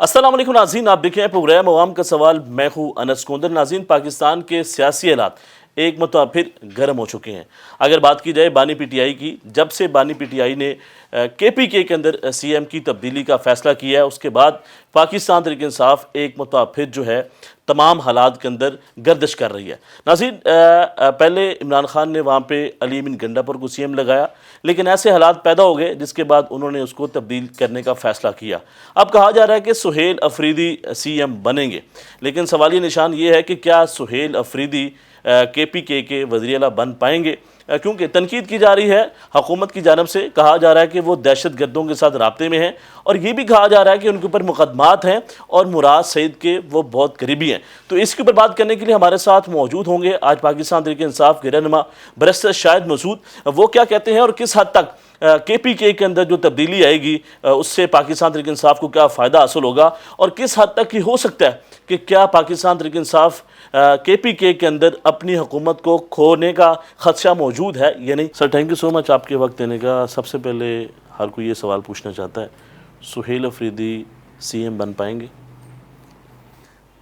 السلام علیکم ناظرین، آپ دیکھیں پروگرام عوام کا سوال۔ میں ہوں انس کوندر۔ ناظرین، پاکستان کے سیاسی حالات ایک مرتبہ پھر گرم ہو چکے ہیں۔ اگر بات کی جائے بانی پی ٹی آئی کی، جب سے بانی پی ٹی آئی نے کے پی کے اندر سی ایم کی تبدیلی کا فیصلہ کیا ہے، اس کے بعد پاکستان تحریک انصاف ایک مرتبہ پھر جو ہے تمام حالات کے اندر گردش کر رہی ہے۔ ناظرین، پہلے عمران خان نے وہاں پہ علی امین گنڈاپور کو سی ایم لگایا، لیکن ایسے حالات پیدا ہو گئے جس کے بعد انہوں نے اس کو تبدیل کرنے کا فیصلہ کیا۔ اب کہا جا رہا ہے کہ سہیل افریدی سی ایم بنیں گے، لیکن سوالیہ نشان یہ ہے کہ کیا سہیل افریدی کے پی کے وزیر اعلیٰ بن پائیں گے؟ کیونکہ تنقید کی جا رہی ہے حکومت کی جانب سے، کہا جا رہا ہے کہ وہ دہشت گردوں کے ساتھ رابطے میں ہیں، اور یہ بھی کہا جا رہا ہے کہ ان کے اوپر مقدمات ہیں اور مراد سعید کے وہ بہت قریبی ہیں۔ تو اس کے اوپر بات کرنے کے لیے ہمارے ساتھ موجود ہوں گے آج پاکستان تحریک انصاف کے رہنما برسٹر شاہد مسعود۔ وہ کیا کہتے ہیں اور کس حد تک کے پی کے اندر جو تبدیلی آئے گی اس سے پاکستان تحریک انصاف کو کیا فائدہ حاصل ہوگا، اور کس حد تک یہ ہو سکتا ہے کہ کیا پاکستان تحریک انصاف کے پی کے اندر اپنی حکومت کو کھونے کا خدشہ موجود ہے یا نہیں۔ سر، تھینک یو سو مچ آپ کے وقت دینے کا۔ سب سے پہلے ہر کوئی یہ سوال پوچھنا چاہتا ہے، سہیل افریدی سی ایم بن پائیں گے؟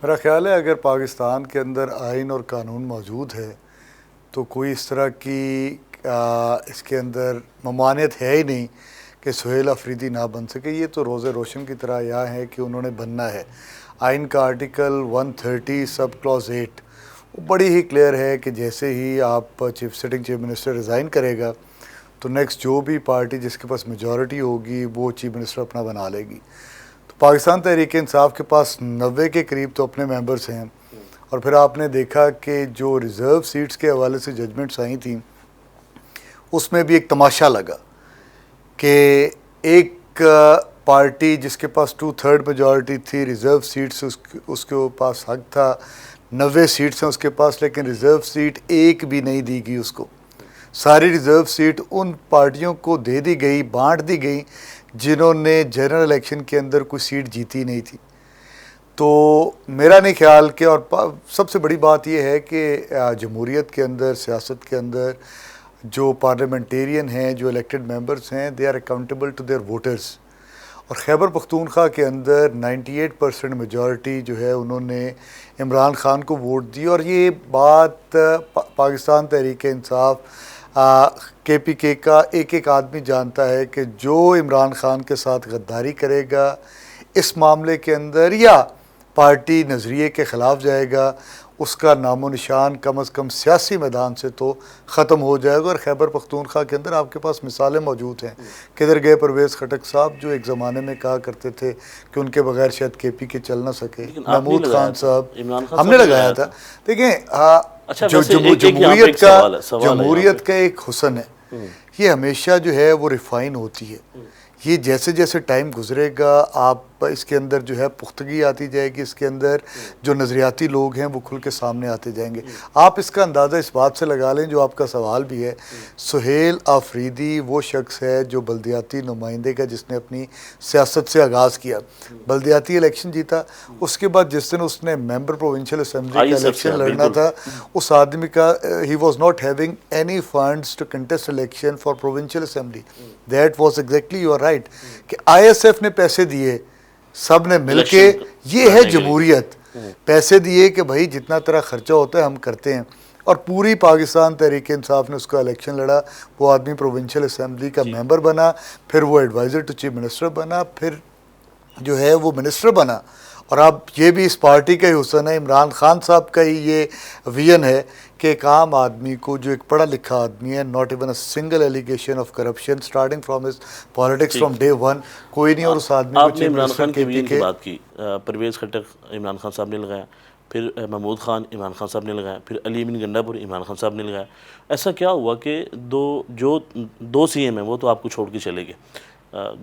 میرا خیال ہے اگر پاکستان کے اندر آئین اور قانون موجود ہے تو کوئی اس طرح کی اس کے اندر ممانعت ہے ہی نہیں کہ سہیل افریدی نہ بن سکے۔ یہ تو روز روشن کی طرح یہاں ہے کہ انہوں نے بننا ہے۔ آئین کا آرٹیکل 130 سب کلوز 8 وہ بڑی ہی کلیئر ہے کہ جیسے ہی آپ سٹنگ چیف منسٹر ریزائن کرے گا تو نیکسٹ جو بھی پارٹی جس کے پاس میجورٹی ہوگی وہ چیف منسٹر اپنا بنا لے گی۔ تو پاکستان تحریک انصاف کے پاس 90 کے قریب تو اپنے ممبرز ہیں، اور پھر آپ نے دیکھا کہ جو ریزرو سیٹس کے حوالے سے ججمنٹس آئی تھیں اس میں بھی ایک تماشا لگا کہ ایک پارٹی جس کے پاس 2/3 میجورٹی تھی، ریزرو سیٹس اس کے پاس حق تھا، 90 سیٹس ہیں اس کے پاس، لیکن ریزرو سیٹ ایک بھی نہیں دی گئی اس کو۔ ساری ریزرو سیٹ ان پارٹیوں کو دے دی گئی، بانٹ دی گئی جنہوں نے جنرل الیکشن کے اندر کوئی سیٹ جیتی نہیں تھی۔ تو میرا نہیں خیال کہ، اور سب سے بڑی بات یہ ہے کہ جمہوریت کے اندر، سیاست کے اندر جو پارلیمنٹیرین ہیں، جو الیکٹڈ ممبرز ہیں، they are accountable to their voters, اور خیبر پختونخوا کے اندر 98% میجورٹی جو ہے انہوں نے عمران خان کو ووٹ دی، اور یہ بات پاکستان تحریک انصاف کے پی کے کا ایک ایک آدمی جانتا ہے کہ جو عمران خان کے ساتھ غداری کرے گا اس معاملے کے اندر یا پارٹی نظریے کے خلاف جائے گا، اس کا نام و نشان کم از کم سیاسی میدان سے تو ختم ہو جائے گا۔ اور خیبر پختونخوا کے اندر آپ کے پاس مثالیں موجود ہیں، کدھر گئے پرویز خٹک صاحب جو ایک زمانے میں کہا کرتے تھے کہ ان کے بغیر شاید کے پی کے چل نہ سکے، محمود خان صاحب ہم نے لگایا تھا۔ دیکھیں، جو جمہوریت کا ایک حسن ہے، یہ ہمیشہ جو ہے وہ ریفائن ہوتی ہے۔ یہ جیسے جیسے ٹائم گزرے گا آپ اس کے اندر جو ہے پختگی آتی جائے گی، اس کے اندر جو نظریاتی لوگ ہیں وہ کھل کے سامنے آتے جائیں گے۔ آپ اس کا اندازہ اس بات سے لگا لیں جو آپ کا سوال بھی ہے، سہیل افریدی وہ شخص ہے جو بلدیاتی نمائندے کا جس نے اپنی سیاست سے آغاز کیا، بلدیاتی الیکشن جیتا، اس کے بعد جس دن اس نے ممبر پروونشل اسمبلی کا الیکشن لڑنا تھا، اس آدمی کا he was not having any funds to contest election for provincial assembly. That was exactly you are right کہ آئی ایس ایف نے پیسے دیے، سب نے مل کے، یہ ہے جمہوریت، پیسے دیے کہ بھائی جتنا تیرا خرچہ ہوتا ہے ہم کرتے ہیں، اور پوری پاکستان تحریک انصاف نے اس کا الیکشن لڑا، وہ آدمی پروونشل اسمبلی کا ممبر بنا، پھر وہ ایڈوائزر ٹو چیف منسٹر بنا، پھر جو ہے وہ منسٹر بنا۔ اور اب یہ بھی اس پارٹی کا ہی حسن ہے، عمران خان صاحب کا ہی یہ ویژن ہے کہ ایک عام آدمی کو جو ایک پڑھا لکھا آدمی ہے، not even a single allegation of corruption starting from his politics from day one, کوئی نہیں، اور اس آدمی آپ نے عمران خان کے ویژن کی بات کی، پرویز خٹک عمران خان صاحب نے لگایا، پھر محمود خان عمران خان صاحب نے لگایا، پھر علی امین گنڈاپور عمران خان صاحب نے لگایا۔ ایسا کیا ہوا کہ دو سی ایم ہیں وہ تو آپ کو چھوڑ کے چلے گئے،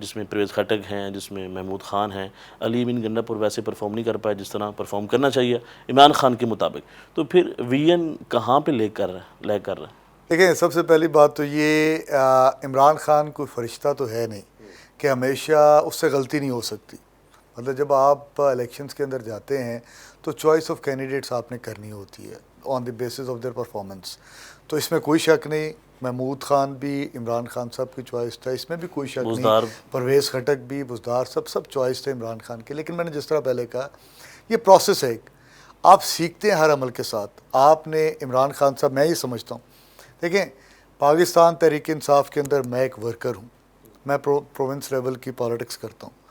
جس میں پرویز خٹک ہیں، جس میں محمود خان ہیں، علی امین گنڈاپور ویسے پرفارم نہیں کر پائے جس طرح پرفارم کرنا چاہیے عمران خان کے مطابق، تو پھر ویژن کہاں پہ لے کر رہا ہے؟ دیکھیں، سب سے پہلی بات تو یہ عمران خان کوئی فرشتہ تو ہے نہیں کہ ہمیشہ اس سے غلطی نہیں ہو سکتی۔ مطلب جب آپ الیکشنز کے اندر جاتے ہیں تو چوائس آف کینڈیڈیٹس آپ نے کرنی ہوتی ہے on the basis of their performance, تو اس میں کوئی شک نہیں محمود خان بھی عمران خان صاحب کی چوائس تھا، اس میں بھی کوئی شک بزدار نہیں، پرویز خٹک بھی، بزدار سب چوائس تھے عمران خان کے. لیکن میں نے جس طرح پہلے کہا یہ پروسیس ہے ایک، آپ سیکھتے ہیں ہر عمل کے ساتھ. آپ نے عمران خان صاحب، میں یہ سمجھتا ہوں دیکھیں پاکستان تحریک انصاف کے اندر میں ایک ورکر ہوں، میں پروونس لیول کی پالیٹکس کرتا ہوں.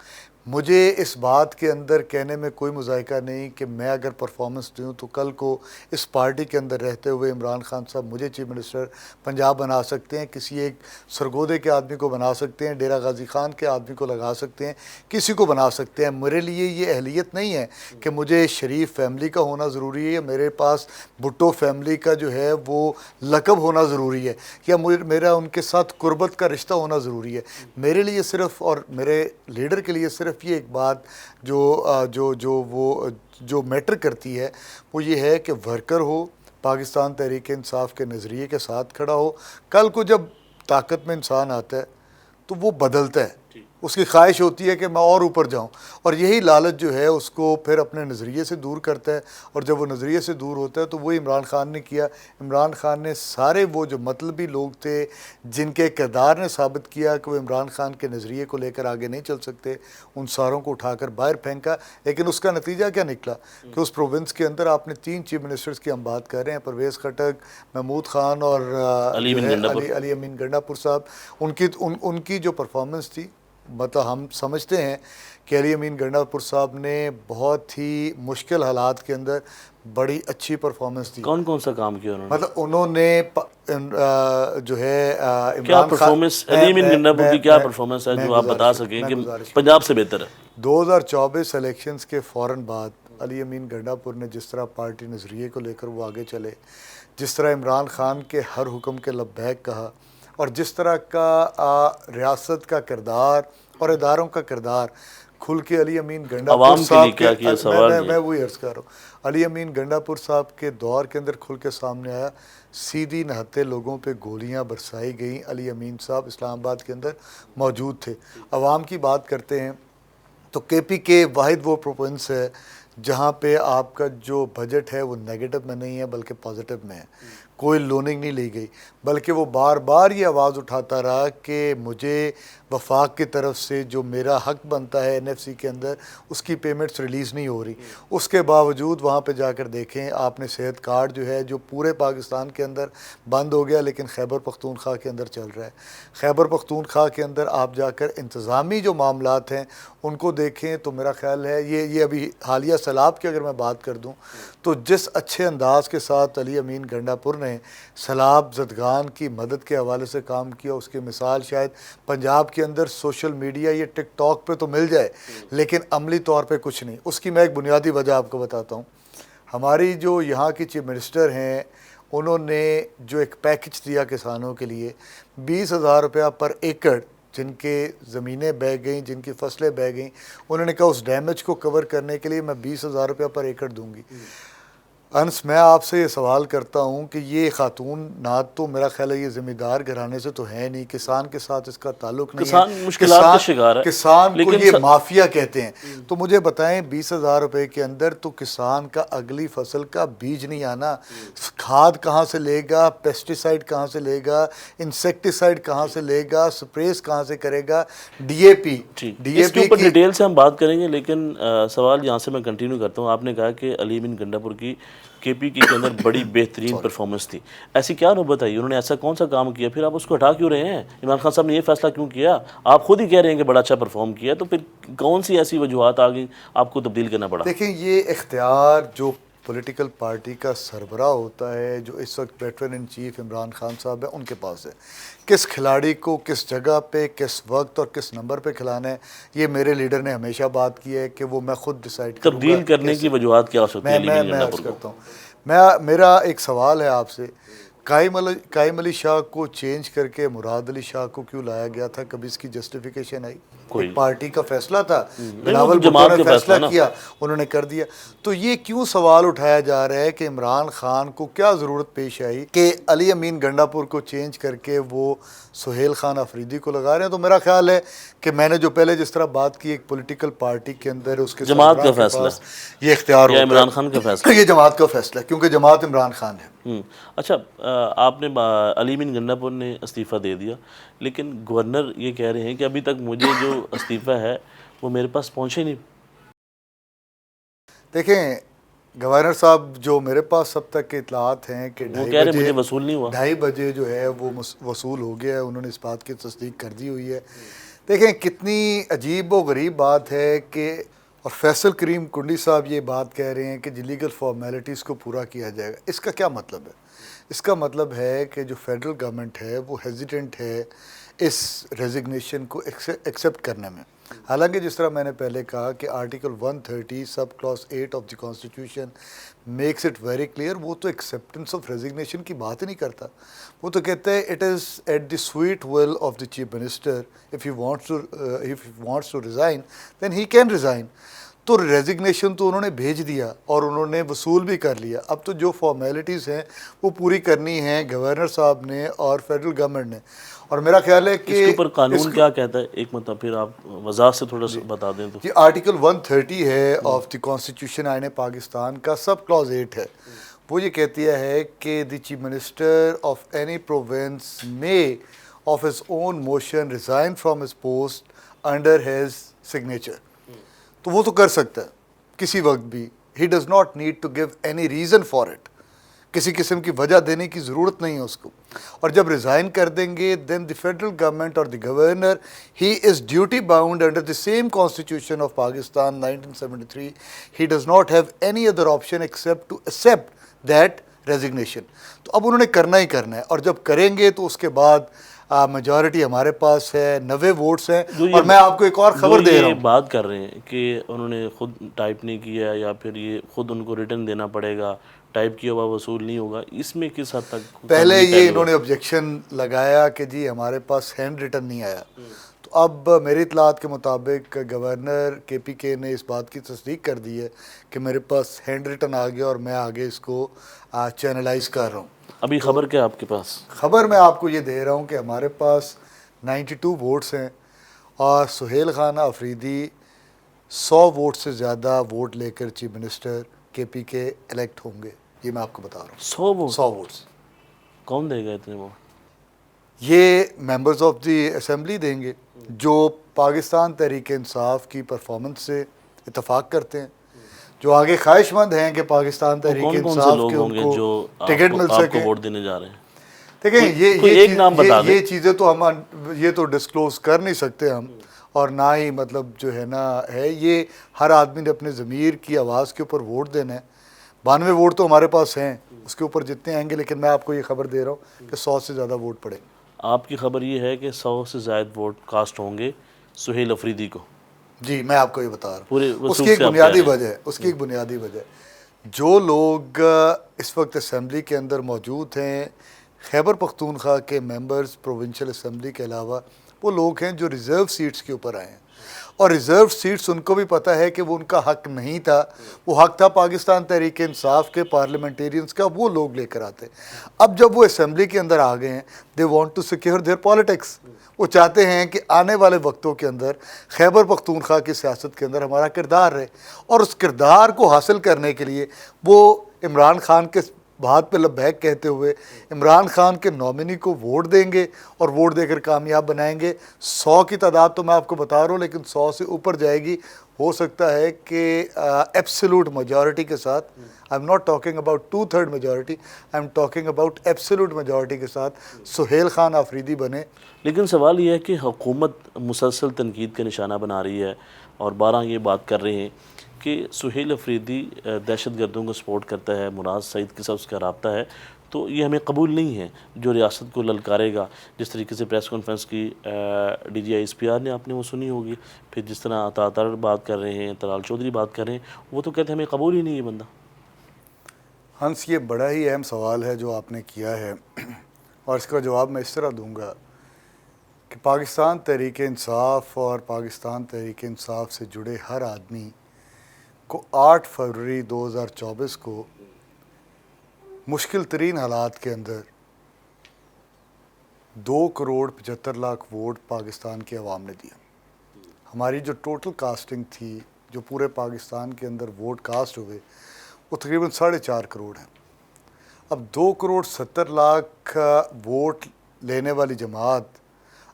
مجھے اس بات کے اندر کہنے میں کوئی مذائقہ نہیں کہ میں اگر پرفارمنس دوں تو کل کو اس پارٹی کے اندر رہتے ہوئے عمران خان صاحب مجھے چیف منسٹر پنجاب بنا سکتے ہیں، کسی ایک سرگودے کے آدمی کو بنا سکتے ہیں، ڈیرہ غازی خان کے آدمی کو لگا سکتے ہیں، کسی کو بنا سکتے ہیں. میرے لیے یہ اہلیت نہیں ہے کہ مجھے شریف فیملی کا ہونا ضروری ہے، یا میرے پاس بھٹو فیملی کا جو ہے وہ لقب ہونا ضروری ہے، یا میرا ان کے ساتھ قربت کا رشتہ ہونا ضروری ہے. میرے لیے صرف، اور میرے لیڈر کے لیے صرف یہ ایک بات جو میٹر کرتی ہے وہ یہ ہے کہ ورکر ہو، پاکستان تحریک انصاف کے نظریے کے ساتھ کھڑا ہو. کل کو جب طاقت میں انسان آتا ہے تو وہ بدلتا ہے، اس کی خواہش ہوتی ہے کہ میں اور اوپر جاؤں، اور یہی لالچ جو ہے اس کو پھر اپنے نظریے سے دور کرتا ہے. اور جب وہ نظریے سے دور ہوتا ہے تو وہی عمران خان نے کیا. عمران خان نے سارے وہ جو مطلبی لوگ تھے جن کے کردار نے ثابت کیا کہ وہ عمران خان کے نظریے کو لے کر آگے نہیں چل سکتے، ان ساروں کو اٹھا کر باہر پھینکا. لیکن اس کا نتیجہ کیا نکلا کہ اس پروونس کے اندر آپ نے 3 چیف منسٹرز کی ہم بات کر رہے ہیں، پرویز خٹک، محمود خان اور علی امین گنڈاپور صاحب. ان کی جو پرفارمنس تھی، مطلب ہم سمجھتے ہیں کہ علی امین گنڈاپور صاحب نے بہت ہی مشکل حالات کے اندر بڑی اچھی پرفارمنس دی. کون سا کام کیا انہوں نے؟ مطلب انہوں نے جو ہے کیا پرفارمنس علی امین گنڈاپور کی کیا پرفارمنس ہے جو آپ بتا سکیں کہ پنجاب سے بہتر ہے؟ 2024 الیکشنز کے فوراً بعد علی امین گنڈاپور نے جس طرح پارٹی نظریے کو لے کر وہ آگے چلے، جس طرح عمران خان کے ہر حکم کے لبیک کہا، اور جس طرح کا ریاست کا کردار اور اداروں کا کردار کھل کے علی امین گنڈاپور صاحب کے، میں وہی عرض کر رہا ہوں، علی امین گنڈاپور صاحب کے دور کے اندر کھل کے سامنے آیا. سیدھی نہتے لوگوں پہ گولیاں برسائی گئیں. علی امین صاحب اسلام آباد کے اندر موجود تھے. عوام کی بات کرتے ہیں تو کے پی کے واحد وہ پروونس ہے جہاں پہ آپ کا جو بجٹ ہے وہ نیگیٹو میں نہیں ہے بلکہ پازیٹو میں ہے. کوئی لوننگ نہیں لی گئی، بلکہ وہ بار بار یہ آواز اٹھاتا رہا کہ مجھے وفاق کی طرف سے جو میرا حق بنتا ہے این ایف سی کے اندر اس کی پیمنٹس ریلیز نہیں ہو رہی. اس کے باوجود وہاں پہ جا کر دیکھیں آپ نے صحت کارڈ جو ہے جو پورے پاکستان کے اندر بند ہو گیا لیکن خیبر پختونخوا کے اندر چل رہا ہے. خیبر پختونخوا کے اندر آپ جا کر انتظامی جو معاملات ہیں ان کو دیکھیں تو میرا خیال ہے یہ ابھی حالیہ سیلاب کی اگر میں بات کر دوں تو جس اچھے انداز کے ساتھ علی امین گنڈاپور نے سیلاب زدگان کی مدد کے حوالے سے کام کیا، اس کی مثال شاید پنجاب کے اندر سوشل میڈیا یا ٹک ٹاک پہ تو مل جائے لیکن عملی طور پہ کچھ نہیں. اس کی میں ایک بنیادی وجہ آپ کو بتاتا ہوں. ہماری جو یہاں کی چیف منسٹر ہیں انہوں نے جو ایک پیکج دیا کسانوں کے لیے 20,000 روپیہ پر ایکڑ، جن کے زمینیں بہہ گئیں، جن کی فصلیں بہہ گئیں، انہوں نے کہا اس ڈیمیج کو کور کرنے کے لیے میں 20,000 روپیہ پر ایکڑ دوں گی. انس میں آپ سے یہ سوال کرتا ہوں کہ یہ خاتون نہ تو میرا خیال ہے یہ ذمہ دار گھرانے سے تو ہے نہیں، کسان کے ساتھ اس کا تعلق نہیں ہے، کسان مشکلات کا شکار ہے، کسان کو یہ مافیا کہتے ہیں. تو مجھے بتائیں 20,000 روپے کے اندر تو کسان کا اگلی فصل کا بیج نہیں آنا، کھاد کہاں سے لے گا، پیسٹیسائڈ کہاں سے لے گا، انسیکٹیسائڈ کہاں سے لے گا، سپریز کہاں سے کرے گا، ڈی اے پی اس کے اوپر ڈیٹیل سے ہم بات کریں گے. لیکن سوال یہاں سے میں کنٹینیو کرتا ہوں. آپ نے کہا کہ علی امین گنڈاپور کی کے پی کے اندر بڑی بہترین پرفارمنس تھی، ایسی کیا نوبت آئی؟ انہوں نے ایسا کون سا کام کیا؟ پھر آپ اس کو ہٹا کیوں رہے ہیں؟ عمران خان صاحب نے یہ فیصلہ کیوں کیا؟ آپ خود ہی کہہ رہے ہیں کہ بڑا اچھا پرفارم کیا، تو پھر کون سی ایسی وجوہات آ گئی آپ کو تبدیل کرنا پڑا؟ دیکھیں یہ اختیار جو پولیٹیکل پارٹی کا سربراہ ہوتا ہے، جو اس وقت pattern in chief Imran Khan صاحب ہے، ان کے پاس ہے. کس کھلاڑی کو کس جگہ پہ کس وقت اور کس نمبر پہ کھلانا ہے، یہ میرے لیڈر نے ہمیشہ بات کی ہے کہ وہ میں خود ڈیسائیڈ کروں گا. تبدیل کرنے کی وجوہات کیا ہو سکتی ہیں؟ میں عرض کرتا ہوں، میرا ایک سوال ہے آپ سے، قائم علی شاہ کو چینج کر کے مراد علی شاہ کو کیوں لایا گیا تھا؟ کبھی اس کی جسٹیفیکیشن آئی؟ ایک پارٹی کا فیصلہ تھا، وہ بلاول تو بھٹو جماعت نے کا فیصلہ فیصلہ نا۔ کیا، انہوں نے کر دیا۔ تو یہ کیوں سوال اٹھایا جا رہا ہے کہ عمران خان کو کیا ضرورت پیش آئی کہ علی امین گنڈا پور کو چینج کر کے وہ سہیل خان آفریدی کو لگا رہے ہیں؟ تو میرا خیال ہے کہ میں نے جو پہلے جس طرح بات کی، ایک پولیٹیکل پارٹی کے اندر اس کے جماعت سربراہ کا کے فیصلہ پاس یہ اختیار یا ہوتا عمران خان کا فیصلہ؟ ہے، یہ جماعت کا فیصلہ ہے کیونکہ جماعت عمران خان ہے۔ اچھا، آپ نے علی بن گنڈا پور نے استعفیٰ دے دیا، لیکن گورنر یہ کہہ رہے ہیں کہ ابھی تک مجھے جو استعفیٰ ہے وہ میرے پاس پہنچے نہیں۔ دیکھیں گورنر صاحب، جو میرے پاس اب تک کے اطلاعات ہیں کہ وہ کہہ رہے ہیں مجھے وصول نہیں ہوا۔ 2:30 بجے جو ہے وہ وصول ہو گیا ہے، انہوں نے اس بات کی تصدیق کر دی ہوئی ہے۔ دیکھیں کتنی عجیب و غریب بات ہے کہ اور فیصل کریم کنڈی صاحب یہ بات کہہ رہے ہیں کہ جی لیگل فارمیلٹیز کو پورا کیا جائے گا۔ اس کا کیا مطلب ہے؟ اس کا مطلب ہے کہ جو فیڈرل گورنمنٹ ہے وہ ہیزیٹنٹ ہے اس ریزگنیشن کو ایکسیپٹ کرنے میں۔ حالانکہ جس طرح میں نے پہلے کہا کہ article 130 sub class 8 of the constitution makes it very clear, وہ تو ایکسیپٹنس آف ریزگنیشن کی بات ہی نہیں کرتا۔ وہ تو کہتا ہے it is at the sweet will of the chief minister, if he wants to resign then he can resign۔ تو ریزگنیشن تو انہوں نے بھیج دیا اور انہوں نے وصول بھی کر لیا۔ اب تو جو فارمیلٹیز ہیں وہ پوری کرنی ہیں گورنر صاحب نے اور فیڈرل گورنمنٹ نے، اور میرا خیال ہے کہ اس کے اوپر قانون کیا کہتا ہے؟ ایک مرتبہ پھر آپ وضاحت سے تھوڑا سا بتا دیں تو۔ یہ آرٹیکل 130 ہے آف دی کانسٹیٹیوشن آئین پاکستان کا، سب کلاس 8 ہے۔ وہ یہ کہتی ہے کہ the chief minister of any province may of his own motion resign from his post under his signature. تو وہ تو کر سکتا ہے کسی وقت بھی، he does not need to give any reason for it, کسی قسم کی وجہ دینے کی ضرورت نہیں ہے اس کو۔ اور جب ریزائن کر دیں گے دین دی فیڈرل گورنمنٹ اور the governor he is duty bound under the same constitution of Pakistan 1973، he does not have any other option except to accept that resignation. تو اب انہوں نے کرنا ہی کرنا ہے، اور جب کریں گے تو اس کے بعد میجورٹی ہمارے پاس ہے، 90 ووٹس ہیں۔ اور میں آپ کو ایک اور خبر دے رہا ہوں، بات کر رہے ہیں کہ انہوں نے خود ٹائپ نہیں کیا یا پھر یہ خود ان کو ریٹرن دینا پڑے گا، ٹائپ کیا ہوا وصول نہیں ہوگا، اس میں کس حد تک پہلے یہ انہوں نے آبجیکشن لگایا کہ جی ہمارے پاس ہینڈ ریٹن نہیں آیا۔ تو اب میری اطلاعات کے مطابق گورنر کے پی کے نے اس بات کی تصدیق کر دی ہے کہ میرے پاس ہینڈ ریٹن آ گیا اور میں آگے اس کو چینلائز کر رہا ہوں۔ ابھی خبر کیا آپ کے پاس؟ خبر میں آپ کو یہ دے رہا ہوں کہ ہمارے پاس 92 ووٹس ہیں اور سہیل خان آفریدی 100 ووٹ سے زیادہ ووٹ لے کر چیف منسٹر کے پی کے الیکٹ ہوں گے۔ یہ میں آپ کو بتا رہا ہوں، 100 ووٹ؟ 100 ووٹس کون دے گا اتنے ووٹ؟ یہ ممبرز آف دی اسمبلی دیں گے جو پاکستان تحریک انصاف کی پرفارمنس سے اتفاق کرتے ہیں، جو آگے خواہش مند ہیں کہ پاکستان تحریک کون کون سے انصاف لوگ کے ہوں ان گے کو جو ٹکٹ مل آپ کو سکے۔ ووٹ دینے جا رہے ہیں؟ دیکھیں کوئی ایک نام بتا دیں۔ یہ چیزیں تو ہم یہ تو ڈسکلوز کر نہیں سکتے ہم، اور نہ ہی مطلب جو ہے نا ہے، یہ ہر آدمی نے اپنے ضمیر کی آواز کے اوپر ووٹ دینا ہے۔ 92 ووٹ تو ہمارے پاس ہیں، اس کے اوپر جتنے آئیں گے، لیکن میں آپ کو یہ خبر دے رہا ہوں کہ 100 سے زیادہ ووٹ پڑے۔ آپ کی خبر یہ ہے کہ 100 سے زائد ووٹ کاسٹ ہوں گے سہیل افریدی کو؟ جی میں آپ کو یہ بتا رہا پورے ہوں، اس وصول کی ایک سے آپ بنیادی کہہ رہے وجہ ہے، اس کی ایک بنیادی وجہ ہے۔ جو لوگ اس وقت اسمبلی کے اندر موجود ہیں خیبر پختونخوا کے ممبرز پروونشل اسمبلی کے علاوہ، وہ لوگ ہیں جو ریزرو سیٹس کے اوپر آئے ہیں، اور ریزرو سیٹس ان کو بھی پتہ ہے کہ وہ ان کا حق نہیں تھا، وہ حق تھا پاکستان تحریک انصاف کے پارلیمنٹیرینز کا، وہ لوگ لے کر آتے۔ اب جب وہ اسمبلی کے اندر آ گئے ہیں، they want to secure their politics, وہ چاہتے ہیں کہ آنے والے وقتوں کے اندر خیبر پختونخوا کی سیاست کے اندر ہمارا کردار رہے، اور اس کردار کو حاصل کرنے کے لیے وہ عمران خان کے بات پہ لبیک کہتے ہوئے عمران خان کے نامنی کو ووٹ دیں گے اور ووٹ دے کر کامیاب بنائیں گے۔ 100 کی تعداد تو میں آپ کو بتا رہا ہوں، لیکن 100 سے اوپر جائے گی۔ ہو سکتا ہے کہ ایبسولوٹ میجورٹی کے ساتھ، I am not talking about 2/3 majority, I am talking about absolute majority کے ساتھ سہیل خان آفریدی بنے۔ لیکن سوال یہ ہے کہ حکومت مسلسل تنقید کا نشانہ بنا رہی ہے اور بارہ یہ بات کر رہے ہیں کہ سہیل افریدی دہشت گردوں کو سپورٹ کرتا ہے، مراد سعید کے ساتھ اس کا رابطہ ہے، تو یہ ہمیں قبول نہیں ہے۔ جو ریاست کو للکارے گا، جس طریقے سے پریس کانفرنس کی D G I S P R نے آپ نے وہ سنی ہوگی، پھر جس طرح عطا طاہر بات کر رہے ہیں، طلال چودھری بات کر رہے ہیں، وہ تو کہتے ہیں ہمیں قبول ہی نہیں ہے بندہ۔ ہنس، یہ بڑا ہی اہم سوال ہے جو آپ نے کیا ہے، اور اس کا جواب میں اس طرح دوں گا کہ پاکستان تحریک انصاف اور پاکستان تحریک انصاف سے جڑے ہر آدمی کو 8 فروری 2024 کو مشکل ترین حالات کے اندر 2,75,00,000 ووٹ پاکستان کی عوام نے دیا. ہماری جو ٹوٹل کاسٹنگ تھی، جو پورے پاکستان کے اندر ووٹ کاسٹ ہوئے، وہ تقریباً 4.5 کروڑ ہیں. اب 2,70,00,000 ووٹ لینے والی جماعت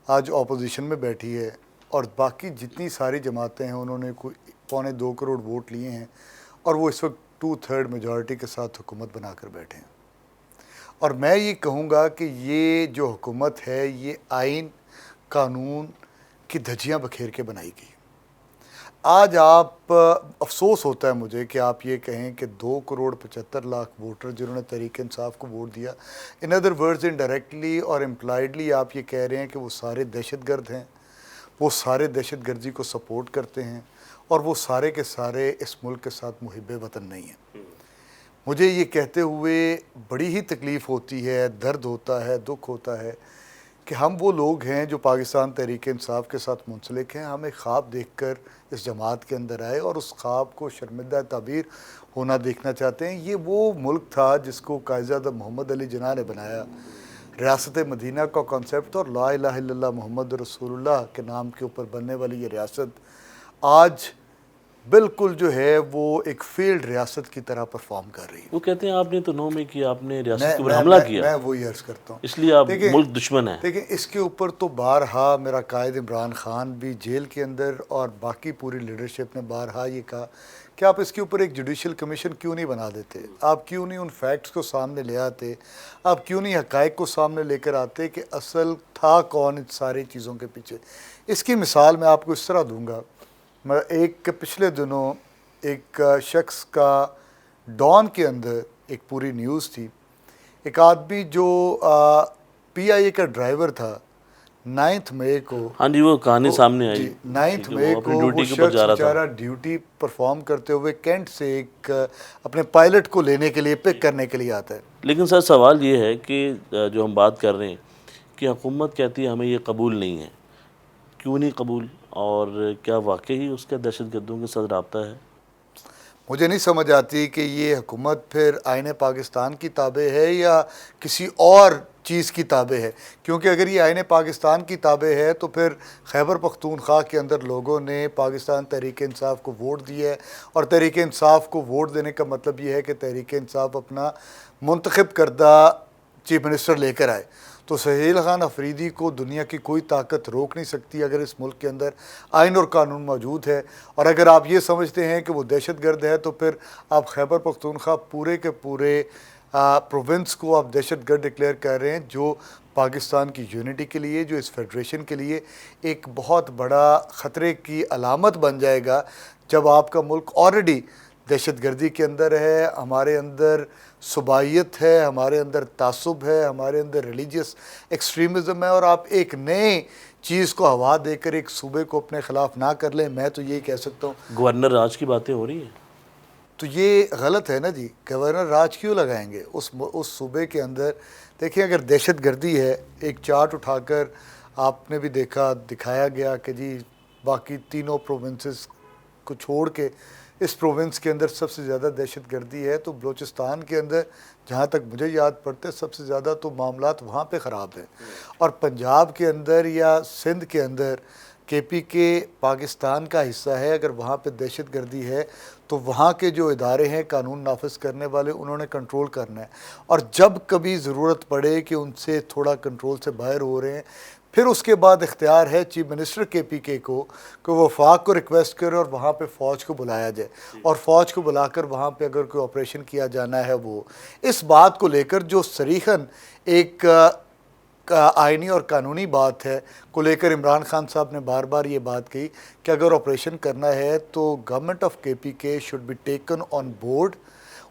آج اپوزیشن میں بیٹھی ہے، اور باقی جتنی ساری جماعتیں ہیں انہوں نے کوئی 1.25 کروڑ ووٹ لیے ہیں، اور وہ اس وقت 2/3 میجارٹی کے ساتھ حکومت بنا کر بیٹھے ہیں. اور میں یہ کہوں گا کہ یہ جو حکومت ہے یہ آئین قانون کی دھجیاں بکھیر کے بنائی گئی. آج آپ افسوس ہوتا ہے مجھے کہ آپ یہ کہیں کہ 2,75,00,000 ووٹر جنہوں نے تحریک انصاف کو ووٹ دیا، ان ادر ورڈز انڈائریکٹلی اور امپلائڈلی آپ یہ کہہ رہے ہیں کہ وہ سارے دہشت گرد ہیں، وہ سارے دہشت گردی کو سپورٹ کرتے ہیں، اور وہ سارے کے سارے اس ملک کے ساتھ محب وطن نہیں ہیں. مجھے یہ کہتے ہوئے بڑی ہی تکلیف ہوتی ہے، درد ہوتا ہے، دکھ ہوتا ہے کہ ہم وہ لوگ ہیں جو پاکستان تحریک انصاف کے ساتھ منسلک ہیں. ہم ایک خواب دیکھ کر اس جماعت کے اندر آئے اور اس خواب کو شرمندہ تعبیر ہونا دیکھنا چاہتے ہیں. یہ وہ ملک تھا جس کو قائدِ محمد علی جناح نے بنایا. ریاست مدینہ کا کانسیپٹ اور لا الہ الا اللہ محمد رسول اللہ کے نام کے اوپر بننے والی یہ ریاست آج بالکل جو ہے وہ ایک فیلڈ ریاست کی طرح پرفارم کر رہی ہے. وہ کہتے ہیں آپ نے تو 9 مئی کی آپ نے ریاست کے اوپر حملہ کیا، میں وہی عرض کرتا ہوں، اس لیے آپ ملک دشمن ہیں. دیکھیں اس کے اوپر تو بارہا میرا قائد عمران خان بھی جیل کے اندر اور باقی پوری لیڈرشپ نے بارہا یہ کہا کہ آپ اس کے اوپر ایک جوڈیشل کمیشن کیوں نہیں بنا دیتے، آپ کیوں نہیں ان فیکٹس کو سامنے لے آتے، آپ کیوں نہیں حقائق کو سامنے لے کر آتے کہ اصل تھا کون ان ساری چیزوں کے پیچھے. اس کی مثال میں آپ کو اس طرح دوں گا. میں ایک پچھلے دنوں ایک شخص کا ڈان کے اندر ایک پوری نیوز تھی، ایک آدمی جو پی آئی اے کا ڈرائیور تھا، 9 مئی کو، ہاں جی وہ کہانی سامنے آئی، 9 مئی کو وہ شخص بیچارہ ڈیوٹی پرفارم کرتے ہوئے کینٹ سے ایک اپنے پائلٹ کو لینے کے لیے پک کرنے کے لیے آتا ہے. لیکن سر سوال یہ ہے کہ جو ہم بات کر رہے ہیں کہ حکومت کہتی ہے ہمیں یہ قبول نہیں ہے، کیوں نہیں قبول، اور کیا واقعی اس کا دہشت گردوں کے ساتھ رابطہ ہے؟ مجھے نہیں سمجھ آتی کہ یہ حکومت پھر آئین پاکستان کی تابع ہے یا کسی اور چیز کی تابع ہے. کیونکہ اگر یہ آئین پاکستان کی تابع ہے تو پھر خیبر پختونخوا کے اندر لوگوں نے پاکستان تحریک انصاف کو ووٹ دیا ہے، اور تحریک انصاف کو ووٹ دینے کا مطلب یہ ہے کہ تحریک انصاف اپنا منتخب کردہ چیف منسٹر لے کر آئے. تو سہیل خان افریدی کو دنیا کی کوئی طاقت روک نہیں سکتی اگر اس ملک کے اندر آئین اور قانون موجود ہے. اور اگر آپ یہ سمجھتے ہیں کہ وہ دہشت گرد ہے تو پھر آپ خیبر پختونخوا پورے کے پورے پروونس کو آپ دہشت گرد ڈکلیئر کر رہے ہیں، جو پاکستان کی یونٹی کے لیے، جو اس فیڈریشن کے لیے ایک بہت بڑا خطرے کی علامت بن جائے گا. جب آپ کا ملک آلریڈی دہشت گردی کے اندر ہے، ہمارے اندر صوبائیت ہے، ہمارے اندر تعصب ہے، ہمارے اندر ریلیجیس ایکسٹریمزم ہے، اور آپ ایک نئے چیز کو ہوا دے کر ایک صوبے کو اپنے خلاف نہ کر لیں. میں تو یہی کہہ سکتا ہوں گورنر راج کی باتیں ہو رہی ہیں، تو یہ غلط ہے نا جی. گورنر راج کیوں لگائیں گے اس صوبے کے اندر؟ دیکھیں اگر دہشت گردی ہے، ایک چارٹ اٹھا کر آپ نے بھی دیکھا، دکھایا گیا کہ جی باقی تینوں پروونسز کو چھوڑ کے اس پروونس کے اندر سب سے زیادہ دہشت گردی ہے. تو بلوچستان کے اندر جہاں تک مجھے یاد پڑتے سب سے زیادہ تو معاملات وہاں پہ خراب ہیں. اور پنجاب کے اندر یا سندھ کے اندر کے پی کے پاکستان کا حصہ ہے، اگر وہاں پہ دہشت گردی ہے تو وہاں کے جو ادارے ہیں قانون نافذ کرنے والے، انہوں نے کنٹرول کرنا ہے. اور جب کبھی ضرورت پڑے کہ ان سے تھوڑا کنٹرول سے باہر ہو رہے ہیں، پھر اس کے بعد اختیار ہے چیف منسٹر کے پی کے کو کہ وہ وفاق کو ریکویسٹ کرے اور وہاں پہ فوج کو بلایا جائے، اور فوج کو بلا کر وہاں پہ اگر کوئی آپریشن کیا جانا ہے وہ اس بات کو لے کر جو صریحاً ایک آئینی اور قانونی بات ہے کو لے کر عمران خان صاحب نے بار بار یہ بات کہی کہ اگر آپریشن کرنا ہے تو government of K P K should be taken on board,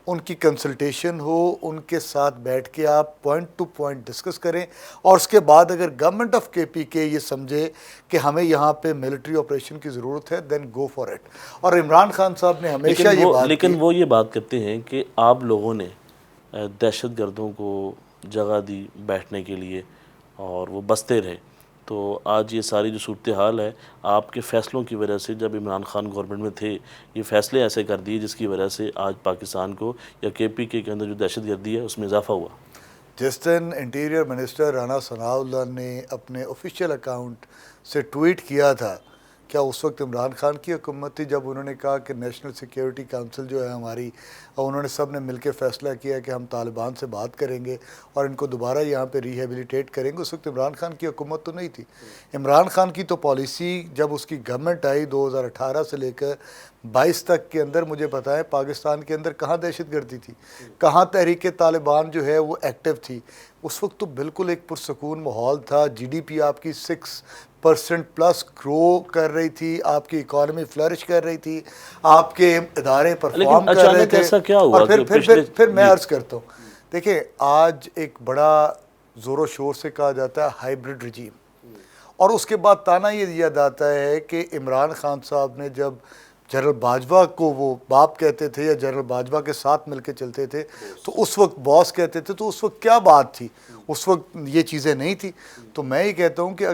ان کی کنسلٹیشن ہو، ان کے ساتھ بیٹھ کے آپ پوائنٹ ٹو پوائنٹ ڈسکس کریں، اور اس کے بعد اگر گورنمنٹ آف کے پی کے یہ سمجھے کہ ہمیں یہاں پہ ملٹری آپریشن کی ضرورت ہے دین گو فار اٹ. اور عمران خان صاحب نے ہمیشہ یہ بات لیکن وہ یہ بات کرتے ہیں کہ آپ لوگوں نے دہشت گردوں کو جگہ دی بیٹھنے کے لیے اور وہ بستے رہے، تو آج یہ ساری جو صورتحال ہے آپ کے فیصلوں کی وجہ سے، جب عمران خان گورنمنٹ میں تھے یہ فیصلے ایسے کر دیے جس کی وجہ سے آج پاکستان کو یا KPK کے اندر جو دہشت گردی ہے اس میں اضافہ ہوا؟ جس دن انٹیریئر منسٹر رانا ثناء اللہ نے اپنے آفیشیل اکاؤنٹ سے ٹویٹ کیا تھا، کیا اس وقت عمران خان کی حکومت تھی جب انہوں نے کہا کہ نیشنل سیکیورٹی کونسل جو ہے ہماری، اور انہوں نے سب نے مل کے فیصلہ کیا کہ ہم طالبان سے بات کریں گے اور ان کو دوبارہ یہاں پہ ریہیبلیٹیٹ کریں گے؟ اس وقت عمران خان کی حکومت تو نہیں تھی۔ عمران خان کی تو پالیسی جب اس کی گورنمنٹ آئی 2018 سے لے کر 22 تک کے اندر، مجھے بتائیں پاکستان کے اندر کہاں دہشت گردی تھی، کہاں تحریک طالبان جو ہے وہ ایکٹیو تھی؟ اس وقت تو بالکل ایک پرسکون ماحول تھا، GDP آپ کی 6% پلس گرو کر رہی تھی، آپ کی اکانومی فلرش کر رہی تھی، آپ کے ادارے پرفارم کر رہے اچانک تھے۔ ایسا کیا ہوا اور پھر میں جی عرض کرتا ہوں، دیکھیں آج ایک بڑا زور و شور سے کہا جاتا ہے ہائیبرڈ رجیم، اور اس کے بعد تانا یہ دیا جاتا ہے کہ عمران خان صاحب نے جب جنرل باجوہ کو وہ باپ کہتے تھے یا جنرل باجوہ کے ساتھ مل کے چلتے تھے تو اس وقت باس کہتے تھے، تو اس وقت کیا بات تھی؟ اس وقت یہ چیزیں نہیں تھی۔ تو میں یہ کہتا ہوں کہ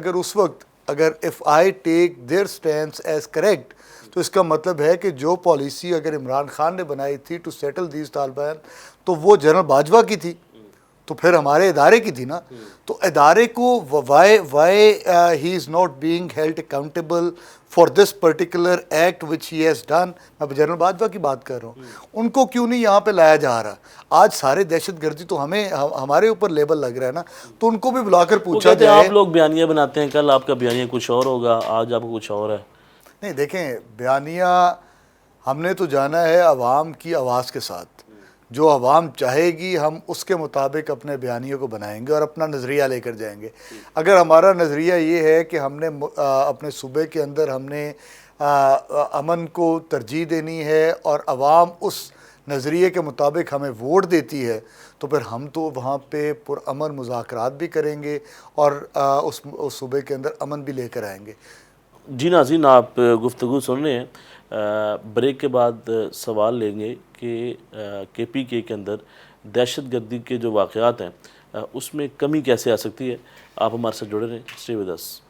اگر if I take their stance as correct، تو اس کا مطلب ہے کہ جو پالیسی اگر عمران خان نے بنائی تھی ٹو سیٹل دیز طالبان، تو وہ جنرل باجوہ کی تھی، تو پھر ہمارے ادارے کی تھی نا۔ تو ادارے کو why he is not being held accountable for this particular act which he has done, میں جنرل باجوہ کی بات کر رہا ہوں، ان کو کیوں نہیں یہاں پہ لایا جا رہا؟ آج سارے دہشت گردی تو ہمارے اوپر لیبل لگ رہا ہے نا، تو ان کو بھی بلا کر وہ پوچھا کہتے ہیں جائے۔ آپ لوگ بیانیہ بناتے ہیں، کل آپ کا بیانیہ کچھ اور ہوگا، آج آپ کو کچھ اور ہے۔ نہیں دیکھیں، بیانیہ ہم نے تو جانا ہے عوام کی آواز کے ساتھ، جو عوام چاہے گی ہم اس کے مطابق اپنے بیانیوں کو بنائیں گے اور اپنا نظریہ لے کر جائیں گے۔ اگر ہمارا نظریہ یہ ہے کہ ہم نے اپنے صوبے کے اندر ہم نے امن کو ترجیح دینی ہے اور عوام اس نظریے کے مطابق ہمیں ووٹ دیتی ہے، تو پھر ہم تو وہاں پہ پرامن مذاکرات بھی کریں گے اور اس صوبے کے اندر امن بھی لے کر آئیں گے۔ جی ناظرین، آپ گفتگو سن رہے ہیں، بریک کے بعد سوال لیں گے کہ KPK کے اندر دہشت گردی کے جو واقعات ہیں اس میں کمی کیسے آ سکتی ہے؟ آپ ہمارے ساتھ جڑے رہیں، اسٹے ود اس۔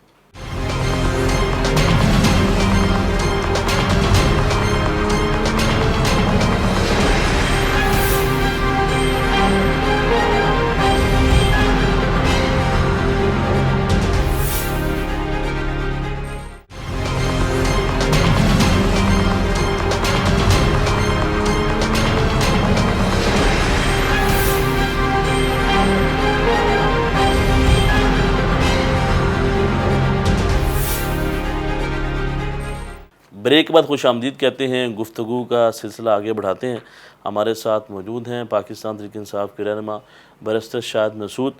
بریک کے بعد خوش آمدید کہتے ہیں، گفتگو کا سلسلہ آگے بڑھاتے ہیں۔ ہمارے ساتھ موجود ہیں پاکستان تحریک انصاف کے رہنما بیرسٹر شاہد مسعود۔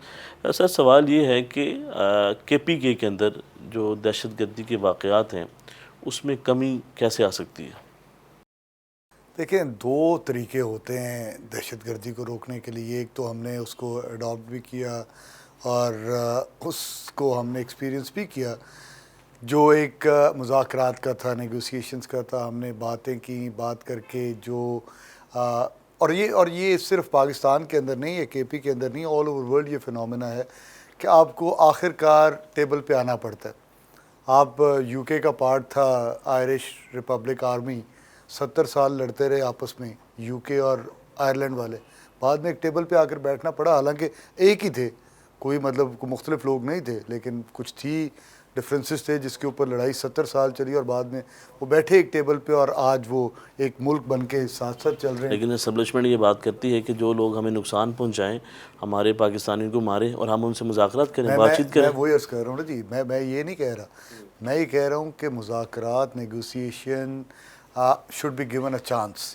سر، سوال یہ ہے کہ KPK کے اندر جو دہشت گردی کے واقعات ہیں اس میں کمی کیسے آ سکتی ہے؟ دیکھیں، دو طریقے ہوتے ہیں دہشت گردی کو روکنے کے لیے۔ ایک تو ہم نے اس کو اڈاپٹ بھی کیا اور اس کو ہم نے ایکسپیرینس بھی کیا، جو ایک مذاکرات کا تھا، نیگوسیشنز کا تھا۔ ہم نے باتیں کی، بات کر کے جو اور یہ صرف پاکستان کے اندر نہیں ہے، KP کے اندر نہیں، آل اوور ورلڈ یہ فنومینا ہے کہ آپ کو آخر کار ٹیبل پہ آنا پڑتا ہے۔ آپ UK کا پارٹ تھا آئرش ریپبلک آرمی، 70 سال لڑتے رہے آپس میں UK اور آئرلینڈ والے، بعد میں ایک ٹیبل پہ آ کر بیٹھنا پڑا، حالانکہ ایک ہی تھے، کوئی مطلب مختلف لوگ نہیں تھے، لیکن کچھ تھی ڈفرینسز تھے جس کے اوپر لڑائی 70 سال چلی، اور بعد میں وہ بیٹھے ایک ٹیبل پہ اور آج وہ ایک ملک بن کے ساتھ ساتھ چل رہے ہیں۔ لیکن اسٹیبلشمنٹ یہ بات کرتی ہے کہ جو لوگ ہمیں نقصان پہنچائیں، ہمارے پاکستانیوں کو ماریں اور ہم ان سے مذاکرات کریں، بات چیت کریں۔ میں وہی عرض کر رہا ہوں نا جی، میں یہ نہیں کہہ رہا، میں یہ کہہ رہا ہوں کہ مذاکرات، negotiation should be given a chance.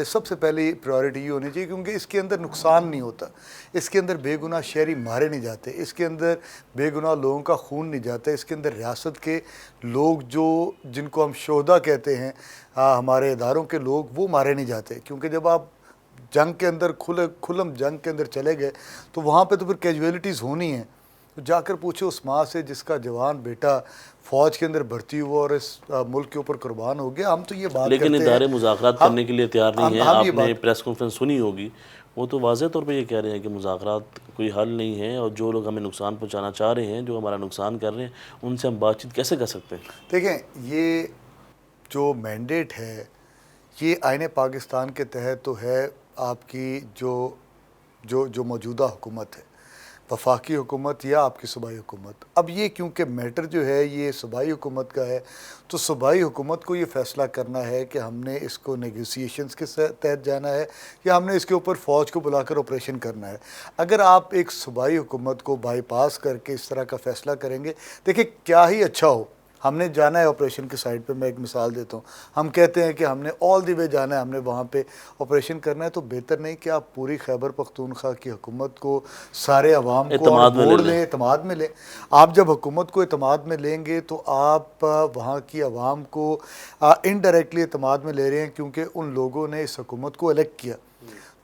سب سے پہلے پرائیورٹی یہ ہونی چاہیے، کیونکہ اس کے اندر نقصان نہیں ہوتا، اس کے اندر بے گناہ شہری مارے نہیں جاتے، اس کے اندر بے گناہ لوگوں کا خون نہیں جاتا، اس کے اندر ریاست کے لوگ جن کو ہم شہداء کہتے ہیں، ہمارے اداروں کے لوگ، وہ مارے نہیں جاتے۔ کیونکہ جب آپ جنگ کے اندر کھلم جنگ کے اندر چلے گئے تو وہاں پہ تو پھر کیجویلٹیز ہونی ہیں، تو جا کر پوچھو اس ماں سے جس کا جوان بیٹا فوج کے اندر بھرتی ہوا اور اس ملک کے اوپر قربان ہو گیا. ہم تو یہ بات لیکن کرتے ادارے ہیں مذاکرات کرنے کے لیے تیار نہیں ہیں. ہم آپ یہ نے بات پریس کانفرنس سنی ہوگی, وہ تو واضح طور پہ یہ کہہ رہے ہیں کہ مذاکرات کوئی حل نہیں ہے, اور جو لوگ ہمیں نقصان پہنچانا چاہ رہے ہیں, جو ہمارا نقصان کر رہے ہیں, ان سے ہم بات چیت کیسے کر سکتے ہیں؟ دیکھیں, یہ جو مینڈیٹ ہے یہ آئین پاکستان کے تحت تو ہے آپ کی جو موجودہ حکومت ہے, وفاقی حکومت یا آپ کی صوبائی حکومت. اب یہ کیونکہ میٹر جو ہے یہ صوبائی حکومت کا ہے, تو صوبائی حکومت کو یہ فیصلہ کرنا ہے کہ ہم نے اس کو نیگوسیشنز کے تحت جانا ہے یا ہم نے اس کے اوپر فوج کو بلا کر آپریشن کرنا ہے. اگر آپ ایک صوبائی حکومت کو بائی پاس کر کے اس طرح کا فیصلہ کریں گے, دیکھیں کیا ہی اچھا ہو, ہم نے جانا ہے آپریشن کی سائٹ پہ. میں ایک مثال دیتا ہوں, ہم کہتے ہیں کہ ہم نے آل دی وے جانا ہے, ہم نے وہاں پہ آپریشن کرنا ہے, تو بہتر نہیں کہ آپ پوری خیبر پختونخوا کی حکومت کو, سارے عوام کو اعتماد میں لے بورڈ لیں. لیں, اعتماد میں لیں. آپ جب حکومت کو اعتماد میں لیں گے تو آپ وہاں کی عوام کو انڈائریکٹلی اعتماد میں لے رہے ہیں, کیونکہ ان لوگوں نے اس حکومت کو الیکٹ کیا.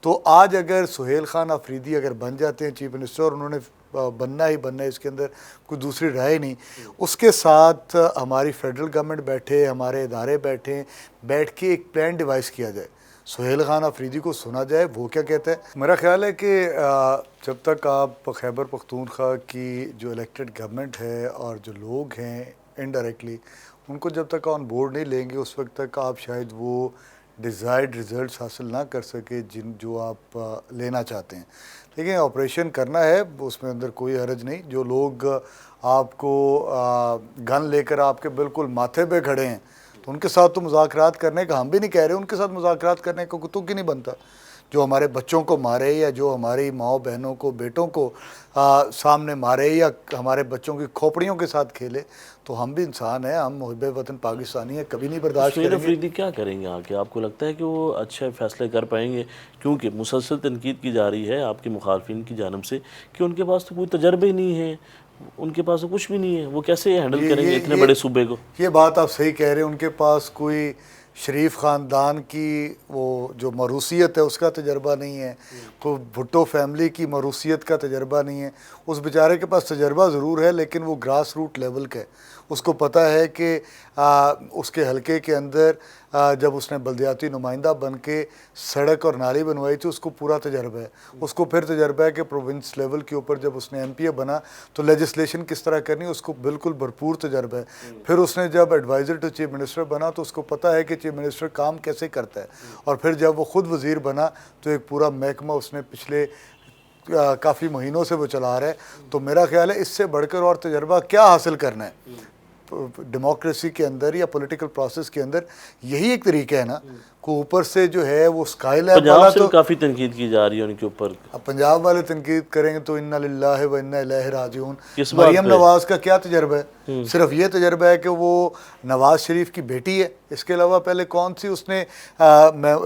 تو آج اگر سہیل خان آفریدی اگر بن جاتے ہیں چیف منسٹر, اور انہوں نے بننا ہی بننا ہے, اس کے اندر کوئی دوسری رائے نہیں, اس کے ساتھ ہماری فیڈرل گورنمنٹ بیٹھے, ہمارے ادارے بیٹھیں, بیٹھ کے ایک پلان ڈیوائز کیا جائے, سہیل خان آفریدی کو سنا جائے وہ کیا کہتا ہے. میرا خیال ہے کہ جب تک آپ خیبر پختونخوا کی جو الیکٹڈ گورنمنٹ ہے اور جو لوگ ہیں انڈائریکٹلی, ان کو جب تک آن بورڈ نہیں لیں گے, اس وقت تک آپ شاید وہ ڈیزائرڈ ریزلٹس حاصل نہ کر سکے جو آپ لینا چاہتے ہیں. لیکن آپریشن کرنا ہے, اس میں اندر کوئی حرج نہیں. جو لوگ آپ کو گن لے کر آپ کے بالکل ماتھے پہ کھڑے ہیں, تو ان کے ساتھ تو مذاکرات کرنے کا ہم بھی نہیں کہہ رہے, ان کے ساتھ مذاکرات کرنے کا کوئی تک ہی نہیں بنتا. جو ہمارے بچوں کو مارے یا جو ہماری ماؤں بہنوں کو بیٹوں کو سامنے مارے یا ہمارے بچوں کی کھوپڑیوں کے ساتھ کھیلے, تو ہم بھی انسان ہیں, ہم محب وطن پاکستانی ہیں, کبھی نہیں برداشت سہیل کریں گے. آفریدی کیا کریں گے آگے؟ آپ کو لگتا ہے کہ وہ اچھے فیصلے کر پائیں گے؟ کیونکہ مسلسل تنقید کی جا رہی ہے آپ کے مخالفین کی جانب سے کہ ان کے پاس تو کوئی تجربے ہی نہیں ہے, ان کے پاس تو کچھ بھی نہیں ہے, وہ کیسے ہینڈل کریں گے اتنے بڑے صوبے کو؟ یہ بات آپ صحیح کہہ رہے ہیں, ان کے پاس کوئی شریف خاندان کی وہ جو موروثیت ہے اس کا تجربہ نہیں ہے, کوئی بھٹو فیملی کی موروثیت کا تجربہ نہیں ہے. اس بیچارے کے پاس تجربہ ضرور ہے, لیکن وہ گراس روٹ لیول کا ہے. اس کو پتہ ہے کہ اس کے حلقے کے اندر جب اس نے بلدیاتی نمائندہ بن کے سڑک اور نالی بنوائی تھی, اس کو پورا تجربہ ہے. اس کو پھر تجربہ ہے کہ پروونس لیول کے اوپر جب اس نے ایم پی اے بنا تو لیجسلیشن کس طرح کرنی, اس کو بالکل بھرپور تجربہ ہے. پھر اس نے جب ایڈوائزر ٹو چیف منسٹر بنا تو اس کو پتہ ہے کہ چیف منسٹر کام کیسے کرتا ہے. اور پھر جب وہ خود وزیر بنا تو ایک پورا محکمہ اس نے پچھلے کافی مہینوں سے وہ چلا رہا ہے. تو میرا خیال ہے اس سے بڑھ کر اور تجربہ کیا حاصل کرنا ہے. ڈیموکریسی کے اندر یا پولیٹیکل پروسیس کے اندر یہی ایک طریقہ ہے نا, کو اوپر سے جو ہے وہ اسکائی لیب والا. پنجاب سے کافی تنقید کی جا رہی ہے ان کے اوپر. اب پنجاب والے تنقید کریں گے تو انا للہ و انا الیہ راجعون. کس بات مریم پہ؟ نواز کا کیا تجربہ ہے؟ صرف یہ تجربہ ہے کہ وہ نواز شریف کی بیٹی ہے. اس کے علاوہ پہلے کون سی اس نے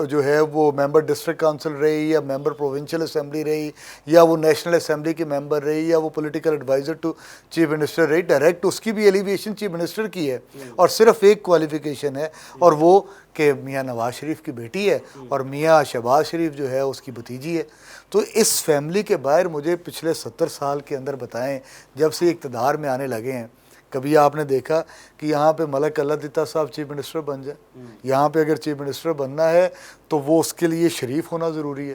جو ہے وہ ممبر ڈسٹرکٹ کونسل رہی, یا ممبر پروونشل اسمبلی رہی, یا وہ نیشنل اسمبلی کی ممبر رہی, یا وہ political adviser to chief minister رہی. ڈائریکٹ اس کی بھی ایلیویشن چیف منسٹر کی ہے, اور صرف ایک کوالیفیکیشن ہے, اور وہ کہ میاں نواز شریف کی بیٹی ہے, اور میاں شہباز شریف جو ہے اس کی بھتیجی ہے. تو اس فیملی کے باہر مجھے پچھلے 70 سال کے اندر بتائیں, جب سے اقتدار میں آنے لگے ہیں, کبھی آپ نے دیکھا کہ یہاں پہ ملک اللہ دیتا صاحب چیف منسٹر بن جائے؟ یہاں پہ اگر چیف منسٹر بننا ہے تو وہ اس کے لیے شریف ہونا ضروری ہے.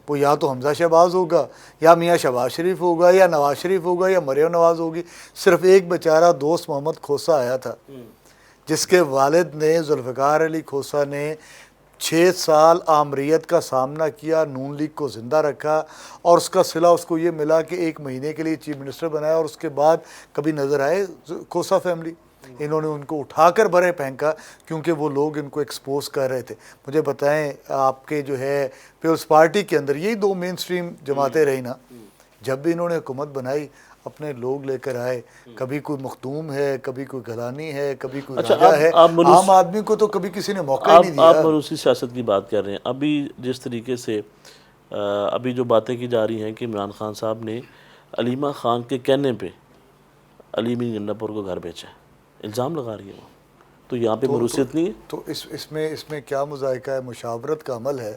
وہ یا تو حمزہ شہباز ہوگا, یا میاں شہباز شریف ہوگا, یا نواز شریف ہوگا, یا مریم نواز ہوگی. صرف ایک بیچارہ دوست محمد کھوسہ آیا تھا, جس کے والد نے ذوالفقار علی کھوسہ نے 6 سال آمریت کا سامنا کیا, نون لیگ کو زندہ رکھا, اور اس کا صلہ اس کو یہ ملا کہ 1 مہینے کے لیے چیف منسٹر بنایا. اور اس کے بعد کبھی نظر آئے کھوسہ فیملی, انہوں نے ان کو اٹھا کر بھرے پھینکا, کیونکہ وہ لوگ ان کو ایکسپوز کر رہے تھے. مجھے بتائیں, آپ کے جو ہے پیپلز پارٹی کے اندر یہی 2 مین سٹریم جماعتیں رہی نا, جب بھی انہوں نے حکومت بنائی اپنے لوگ لے کر آئے. کبھی کوئی مختوم ہے, کبھی کوئی گلانی ہے, کبھی کوئی راجہ ہے. عام آدمی کو تو کبھی کسی نے موقع ہی نہیں دیا. آپ مروسی سیاست کی بات کر رہے ہیں. ابھی جس طریقے سے ابھی جو باتیں کی جا رہی ہیں کہ عمران خان صاحب نے علیمہ خان کے کہنے پہ علی مین گنڈا پور کو گھر بیچا ہے, الزام لگا رہی ہے وہ. تو یہاں پہ مروسیت نہیں ہے؟ تو اس میں کیا مذائقہ ہے؟ مشاورت کا عمل ہے.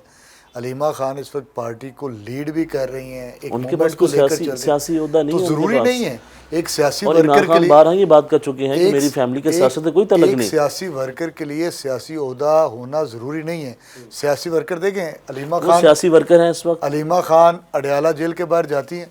علیمہ خان اس وقت پارٹی کو لیڈ بھی کر رہی ہیں, ایک ان کے موومنٹ پاس کو کوئی لے کر چل رہی سیاسی عہدہ نہیں تو ہے ان کے ضروری پاس. نہیں ہے ایک سیاسی اور ورکر عمران کے خان لیے, بارہا یہ بات کر چکے ہیں کہ میری فیملی کے سیاست سے کوئی تعلق ایک نہیں. سیاسی ورکر کے لیے سیاسی عہدہ ہونا ضروری نہیں ہے. سیاسی ورکر دیکھیں علیمہ وہ خان, سیاسی ورکر ہیں اس وقت. علیمہ خان اڈیالہ جیل کے باہر جاتی ہیں,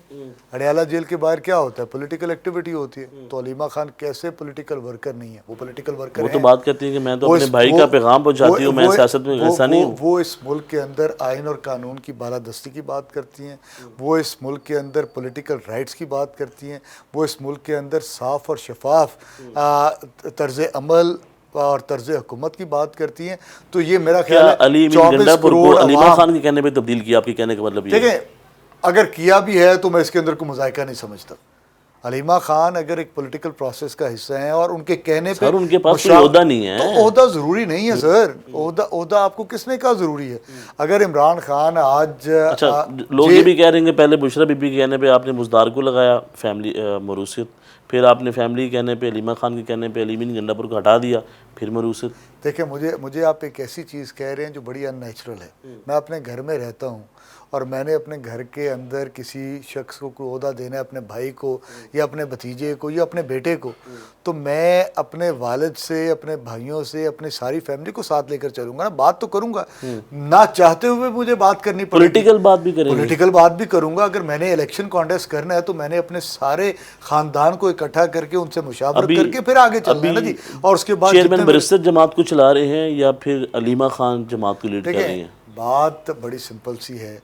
اڈیالہ جیل کے باہر کیا ہوتا ہے, پولیٹیکل ایکٹیویٹی ہوتی ہے. تو علیمہ خان کیسے پولیٹیکل ورکر نہیں ہے, وہ پولیٹیکل ورکر وہ ہیں. تو بات کرتی ہیں کہ میں تو وہ اپنے اس- بھائی وہ- کا پیغام پہنچاتی ہوں, میں وہ- سیاست میں وہ- ایسا نہیں ہوں. وہ اس ملک کے اندر آئین اور قانون کی بالادستی کی بات کرتی ہیں, وہ اس ملک کے اندر پولیٹیکل رائٹس کی بات کرتی ہیں, وہ اس ملک کے اندر صاف اور شفاف طرز عمل اور طرز حکومت کی بات کرتی ہیں. تو یہ میرا خیال کیا ہے علی امین 24 گنڈا پور کروڑ کو علیمہ عوام, خان کے کہنے پہ تبدیل کیا, آپ کے کہنے کا مطلب یہ ہے؟ دیکھیں اگر کیا بھی ہے تو میں اس کے اندر کوئی مذائقہ نہیں سمجھتا. علیمہ خان اگر ایک پولیٹیکل پروسیس کا حصہ ہیں اور ان کے کہنے پہ سر ان کے پاس کوئی عہدہ نہیں ہے. تو عہدہ ضروری نہیں ہے سر, عہدہ آپ کو کس نے کہا ضروری ہے. اگر عمران خان آج اچھا لوگ یہ بھی کہہ رہے ہیں کہ پہلے بشرا بی بی کے کہنے پہ آپ نے مزدار کو لگایا فیملی موروثیت, پھر آپ نے فیملی کے کہنے پہ علیمہ خان کے کہنے پہ علی امین گنڈا پور کو ہٹا دیا, پھر موروثیت. دیکھیں مجھے آپ ایک ایسی چیز کہہ رہے ہیں جو بڑی ان نیچرل ہے. میں اپنے گھر میں رہتا ہوں اور میں نے اپنے گھر کے اندر کسی شخص کو کوئی عہدہ دینا ہے, اپنے بھائی کو یا اپنے بھتیجے کو یا اپنے بیٹے کو, تو میں اپنے والد سے, اپنے بھائیوں سے, اپنی ساری فیملی کو ساتھ لے کر چلوں گا نا. بات تو کروں گا, نہ چاہتے ہوئے مجھے بات کرنی پڑے گی. پولیٹیکل بات بھی کریں گے. پولیٹیکل بات بھی کروں گا. اگر میں نے الیکشن کانٹیسٹ کرنا ہے تو میں نے اپنے سارے خاندان کو اکٹھا کر کے ان سے مشاورت کر کے پھر آگے چلنا ہے نا جی. اور اس کے بعد چیئرمین برسر جماعت کو چلا رہے ہیں یا پھر علیمہ خان جماعت کو لیڈ کر رہی ہیں؟ بات بڑی سمپل سی ہے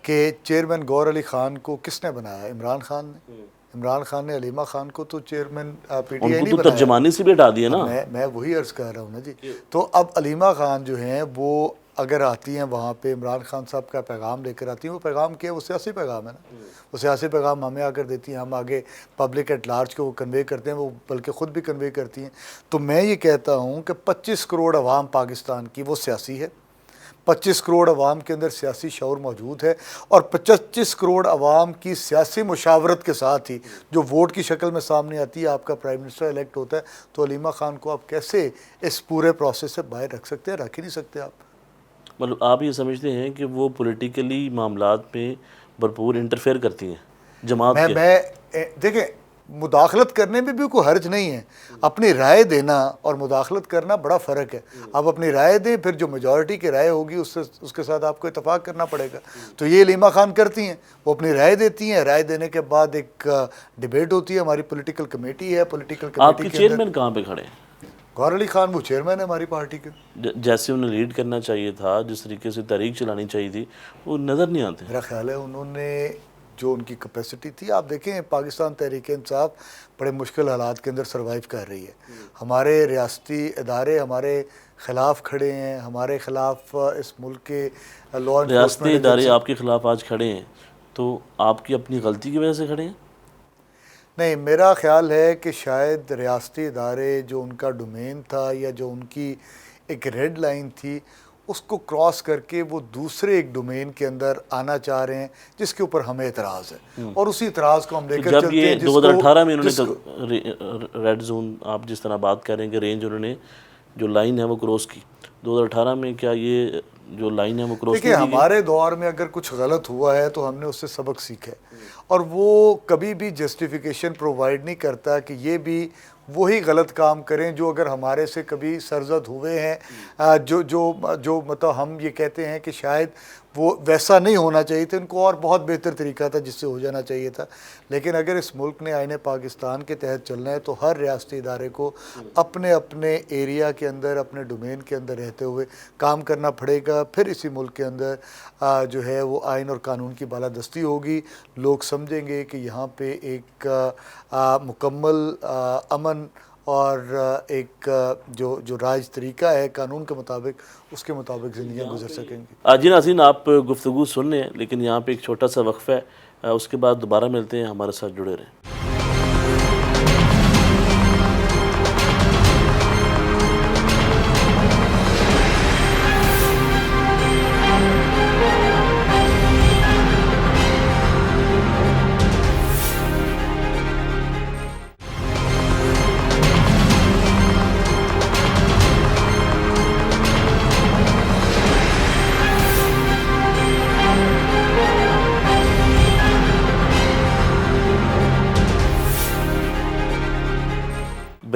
کہ چیئرمین گور علی خان کو کس نے بنایا؟ عمران خان نے. عمران خان نے علیمہ خان کو تو چیئرمین پی ٹی آئی ان نہیں کو تو ترجمانی سے بھی ہٹا دیا نا. میں وہی عرض کر رہا ہوں نا جی. تو اب علیمہ خان جو ہیں وہ اگر آتی ہیں وہاں پہ عمران خان صاحب کا پیغام لے کر آتی ہیں, وہ پیغام کیا ہے؟ وہ سیاسی پیغام ہے نا. وہ سیاسی پیغام ہمیں آ کر دیتی ہیں, ہم آگے پبلک ایٹ لارج کو وہ کنوے کرتے ہیں, وہ بلکہ خود بھی کنوے کرتی ہیں. تو میں یہ کہتا ہوں کہ 25 کروڑ عوام پاکستان کی وہ سیاسی ہے, 25 کروڑ عوام کے اندر سیاسی شعور موجود ہے, اور 25 کروڑ عوام کی سیاسی مشاورت کے ساتھ ہی جو ووٹ کی شکل میں سامنے آتی ہے, آپ کا پرائم منسٹر الیکٹ ہوتا ہے. تو علیمہ خان کو آپ کیسے اس پورے پروسیس سے باہر رکھ سکتے ہیں؟ رکھ ہی نہیں سکتے آپ. مطلب آپ یہ سمجھتے ہیں کہ وہ پولیٹیکلی معاملات میں بھرپور انٹرفیئر کرتی ہیں جماعت کے؟ میں دیکھیں مداخلت کرنے میں بھی کوئی حرج نہیں ہے. اپنی رائے دینا اور مداخلت کرنا بڑا فرق ہے. آپ اپنی رائے دیں, پھر جو میجورٹی کی رائے ہوگی اس کے ساتھ آپ کو اتفاق کرنا پڑے گا. تو یہ علیمہ خان کرتی ہیں, وہ اپنی رائے دیتی ہیں. رائے دینے کے بعد ایک ڈیبیٹ ہوتی ہے, ہماری پولیٹیکل کمیٹی ہے, پولیٹیکل آپ کمیٹی کے کے اندر چیئرمین کہاں پہ کھڑے ہیں؟ گور علی خان وہ چیئرمین ہے ہماری پارٹی کے. جیسے انہیں لیڈ کرنا چاہیے تھا, جس طریقے سے تحریک چلانی چاہیے تھی, وہ نظر نہیں آتے. میرا خیال ہے انہوں نے جو ان کی کیپیسٹی تھی, آپ دیکھیں پاکستان تحریک انصاف بڑے مشکل حالات کے اندر سروائیو کر رہی ہے. ہمارے ریاستی ادارے ہمارے خلاف کھڑے ہیں, ہمارے خلاف اس ملک کے لا ریاستی انفورسمنٹ ادارے آپ کے خلاف آج کھڑے ہیں, تو آپ کی اپنی غلطی کی وجہ سے کھڑے ہیں؟ نہیں, میرا خیال ہے کہ شاید ریاستی ادارے جو ان کا ڈومین تھا یا جو ان کی ایک ریڈ لائن تھی, اس کو کراس کر کے وہ دوسرے ایک ڈومین کے اندر آنا چاہ رہے ہیں, جس کے اوپر ہمیں اعتراض ہے, اور اسی اعتراض کو ہم لے کر جب چلتے ہیں. یہ 2018 میں انہوں نے ریڈ زون, آپ جس طرح بات کر رہے ہیں کہ رینج انہوں نے جو لائن ہے وہ کراس کی, 2018 میں کیا یہ جو لائن ہے وہ کراس دیکھیں ہمارے دور میں اگر کچھ غلط ہوا ہے تو ہم نے اس سے سبق سیکھا ہے, اور وہ کبھی بھی جسٹیفیکیشن پرووائڈ نہیں کرتا کہ یہ بھی وہی غلط کام کریں جو اگر ہمارے سے کبھی سرزد ہوئے ہیں, جو مطلب ہم یہ کہتے ہیں کہ شاید وہ ویسا نہیں ہونا چاہیے تھا, ان کو اور بہت بہتر طریقہ تھا جس سے ہو جانا چاہیے تھا. لیکن اگر اس ملک نے آئین پاکستان کے تحت چلنا ہے تو ہر ریاستی ادارے کو اپنے اپنے ایریا کے اندر, اپنے ڈومین کے اندر رہتے ہوئے کام کرنا پڑے گا. پھر اسی ملک کے اندر جو ہے وہ آئین اور قانون کی بالادستی ہوگی. لوگ سمجھیں گے کہ یہاں پہ ایک مکمل امن اور ایک جو راج طریقہ ہے قانون کے مطابق, اس کے مطابق زندگیاں گزر سکیں گی. جی ناظرین, آپ گفتگو سن رہے ہیں, لیکن یہاں پہ ایک چھوٹا سا وقفہ ہے, اس کے بعد دوبارہ ملتے ہیں. ہمارے ساتھ جڑے رہیں.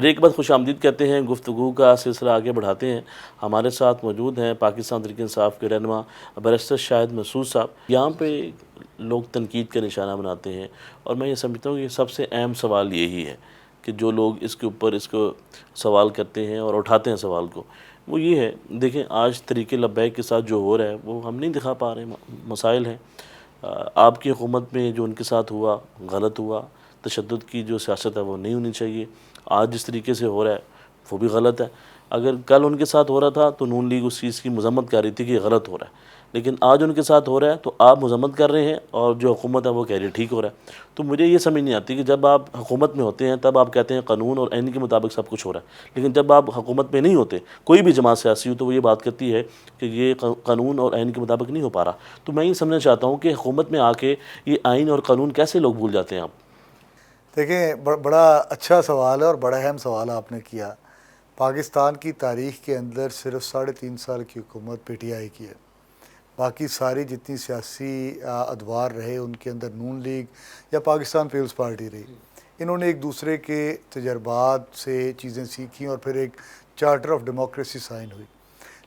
بریک بعد خوش آمدید کہتے ہیں، گفتگو کا سلسلہ آگے بڑھاتے ہیں۔ ہمارے ساتھ موجود ہیں پاکستان تحریک انصاف کے رہنما بیرسٹر شاہد مسعود صاحب۔ یہاں پہ لوگ تنقید کا نشانہ بناتے ہیں، اور میں یہ سمجھتا ہوں کہ سب سے اہم سوال یہی ہے کہ جو لوگ اس کے اوپر اس کو سوال کرتے ہیں اور اٹھاتے ہیں سوال کو، وہ یہ ہے، دیکھیں آج طریق لبیک کے ساتھ جو ہو رہا ہے وہ ہم نہیں دکھا پا رہے، مسائل ہیں۔ آپ کی حکومت میں جو ان کے ساتھ ہوا غلط ہوا، تشدد کی جو سیاست ہے وہ نہیں ہونی چاہیے۔ آج جس طریقے سے ہو رہا ہے وہ بھی غلط ہے۔ اگر کل ان کے ساتھ ہو رہا تھا تو نون لیگ اس چیز کی مذمت کر رہی تھی کہ یہ غلط ہو رہا ہے، لیکن آج ان کے ساتھ ہو رہا ہے تو آپ مذمت کر رہے ہیں اور جو حکومت ہے وہ کہہ رہی ہے ٹھیک ہو رہا ہے۔ تو مجھے یہ سمجھ نہیں آتی کہ جب آپ حکومت میں ہوتے ہیں تب آپ کہتے ہیں قانون اور آئین کے مطابق سب کچھ ہو رہا ہے، لیکن جب آپ حکومت میں نہیں ہوتے، کوئی بھی جماعت سیاسی ہو تو وہ یہ بات کرتی ہے کہ یہ قانون اور آئین کے مطابق نہیں ہو پا رہا۔ تو میں یہ سمجھنا چاہتا ہوں کہ حکومت میں آ کے یہ آئین اور قانون کیسے لوگ بھول جاتے ہیں آپ؟ دیکھیں بڑا اچھا سوال ہے اور بڑا اہم سوال آپ نے کیا۔ پاکستان کی تاریخ کے اندر صرف 3.5 سال کی حکومت پی ٹی آئی کی ہے، باقی ساری جتنی سیاسی ادوار رہے ان کے اندر نون لیگ یا پاکستان پیپلز پارٹی رہی۔ انہوں نے ایک دوسرے کے تجربات سے چیزیں سیکھیں اور پھر ایک چارٹر آف ڈیموکریسی سائن ہوئی،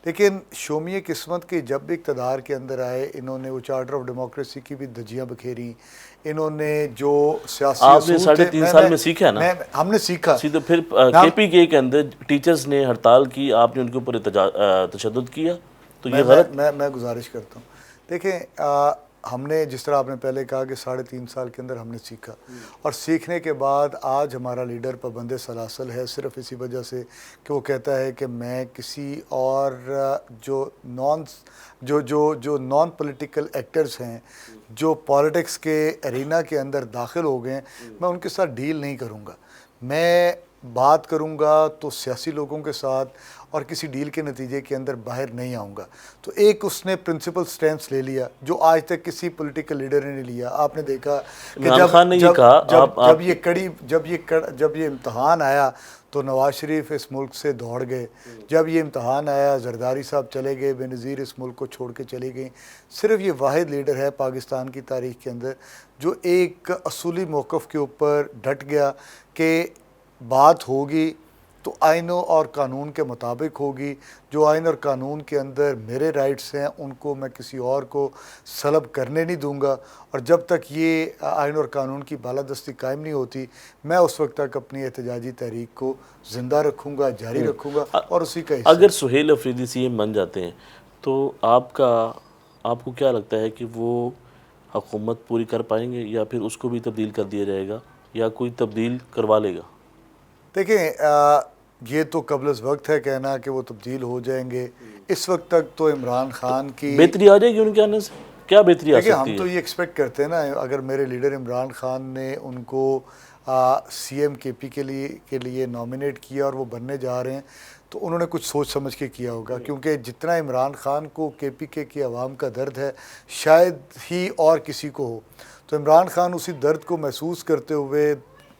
لیکن شومی قسمت کے جب بھی اقتدار کے اندر آئے انہوں نے وہ چارٹر آف ڈیموکریسی کی بھی دھجیاں بکھیریں۔ انہوں نے جو سیاسی آپ نے اصول تھے 3.5 سال میں سیکھا نا، ہم نے سیکھا۔ تو پھر کے پی کے اندر ٹیچرز نے ہڑتال کی، آپ نے ان کے اوپر تشدد کیا، تو یہ غلط؟ میں گزارش کرتا ہوں، دیکھیں ہم نے جس طرح آپ نے پہلے کہا کہ 3.5 سال کے اندر ہم نے سیکھا، اور سیکھنے کے بعد آج ہمارا لیڈر پابند سلاسل ہے صرف اسی وجہ سے کہ وہ کہتا ہے کہ میں کسی اور جو نان پولیٹیکل ایکٹرز ہیں جو پالیٹکس کے ارینا کے اندر داخل ہو گئے ہیں، میں ان کے ساتھ ڈیل نہیں کروں گا، میں بات کروں گا تو سیاسی لوگوں کے ساتھ اور کسی ڈیل کے نتیجے کے اندر باہر نہیں آؤں گا۔ تو ایک اس نے پرنسپل سٹینس لے لیا جو آج تک کسی پولیٹیکل لیڈر نے نہیں لیا۔ آپ نے دیکھا کہ جب یہ امتحان آیا تو نواز شریف اس ملک سے دوڑ گئے، جب یہ امتحان آیا زرداری صاحب چلے گئے، بے نظیر اس ملک کو چھوڑ کے چلی گئیں۔ صرف یہ واحد لیڈر ہے پاکستان کی تاریخ کے اندر جو ایک اصولی موقف کے اوپر ڈٹ گیا کہ بات ہوگی تو آئینوں اور قانون کے مطابق ہوگی، جو آئین اور قانون کے اندر میرے رائٹس ہیں ان کو میں کسی اور کو سلب کرنے نہیں دوں گا، اور جب تک یہ آئین اور قانون کی بالادستی قائم نہیں ہوتی میں اس وقت تک اپنی احتجاجی تحریک کو زندہ رکھوں گا، جاری رکھوں گا، اور اسی کا حصہ۔ اگر سہیل افریدی سی ایم بن جاتے ہیں تو آپ کو کیا لگتا ہے کہ وہ حکومت پوری کر پائیں گے، یا پھر اس کو بھی تبدیل کر دیا جائے گا، یا کوئی تبدیل کروا لے گا؟ دیکھیں یہ تو قبل از وقت ہے کہنا کہ وہ تبدیل ہو جائیں گے۔ اس وقت تک تو عمران خان کی بہتری آ جائے گی ان کے آنے سے؟ کیا بہتری آ دیکھیں سکتی ہے؟ ہم تو یہ ایکسپیکٹ کرتے ہیں نا، اگر میرے لیڈر عمران خان نے ان کو سی ایم کے پی کے لیے نامینیٹ کیا اور وہ بننے جا رہے ہیں تو انہوں نے کچھ سوچ سمجھ کے کیا ہوگا، کیونکہ جتنا عمران خان کو کے پی کے کی عوام کا درد ہے شاید ہی اور کسی کو ہو، تو عمران خان اسی درد کو محسوس کرتے ہوئے،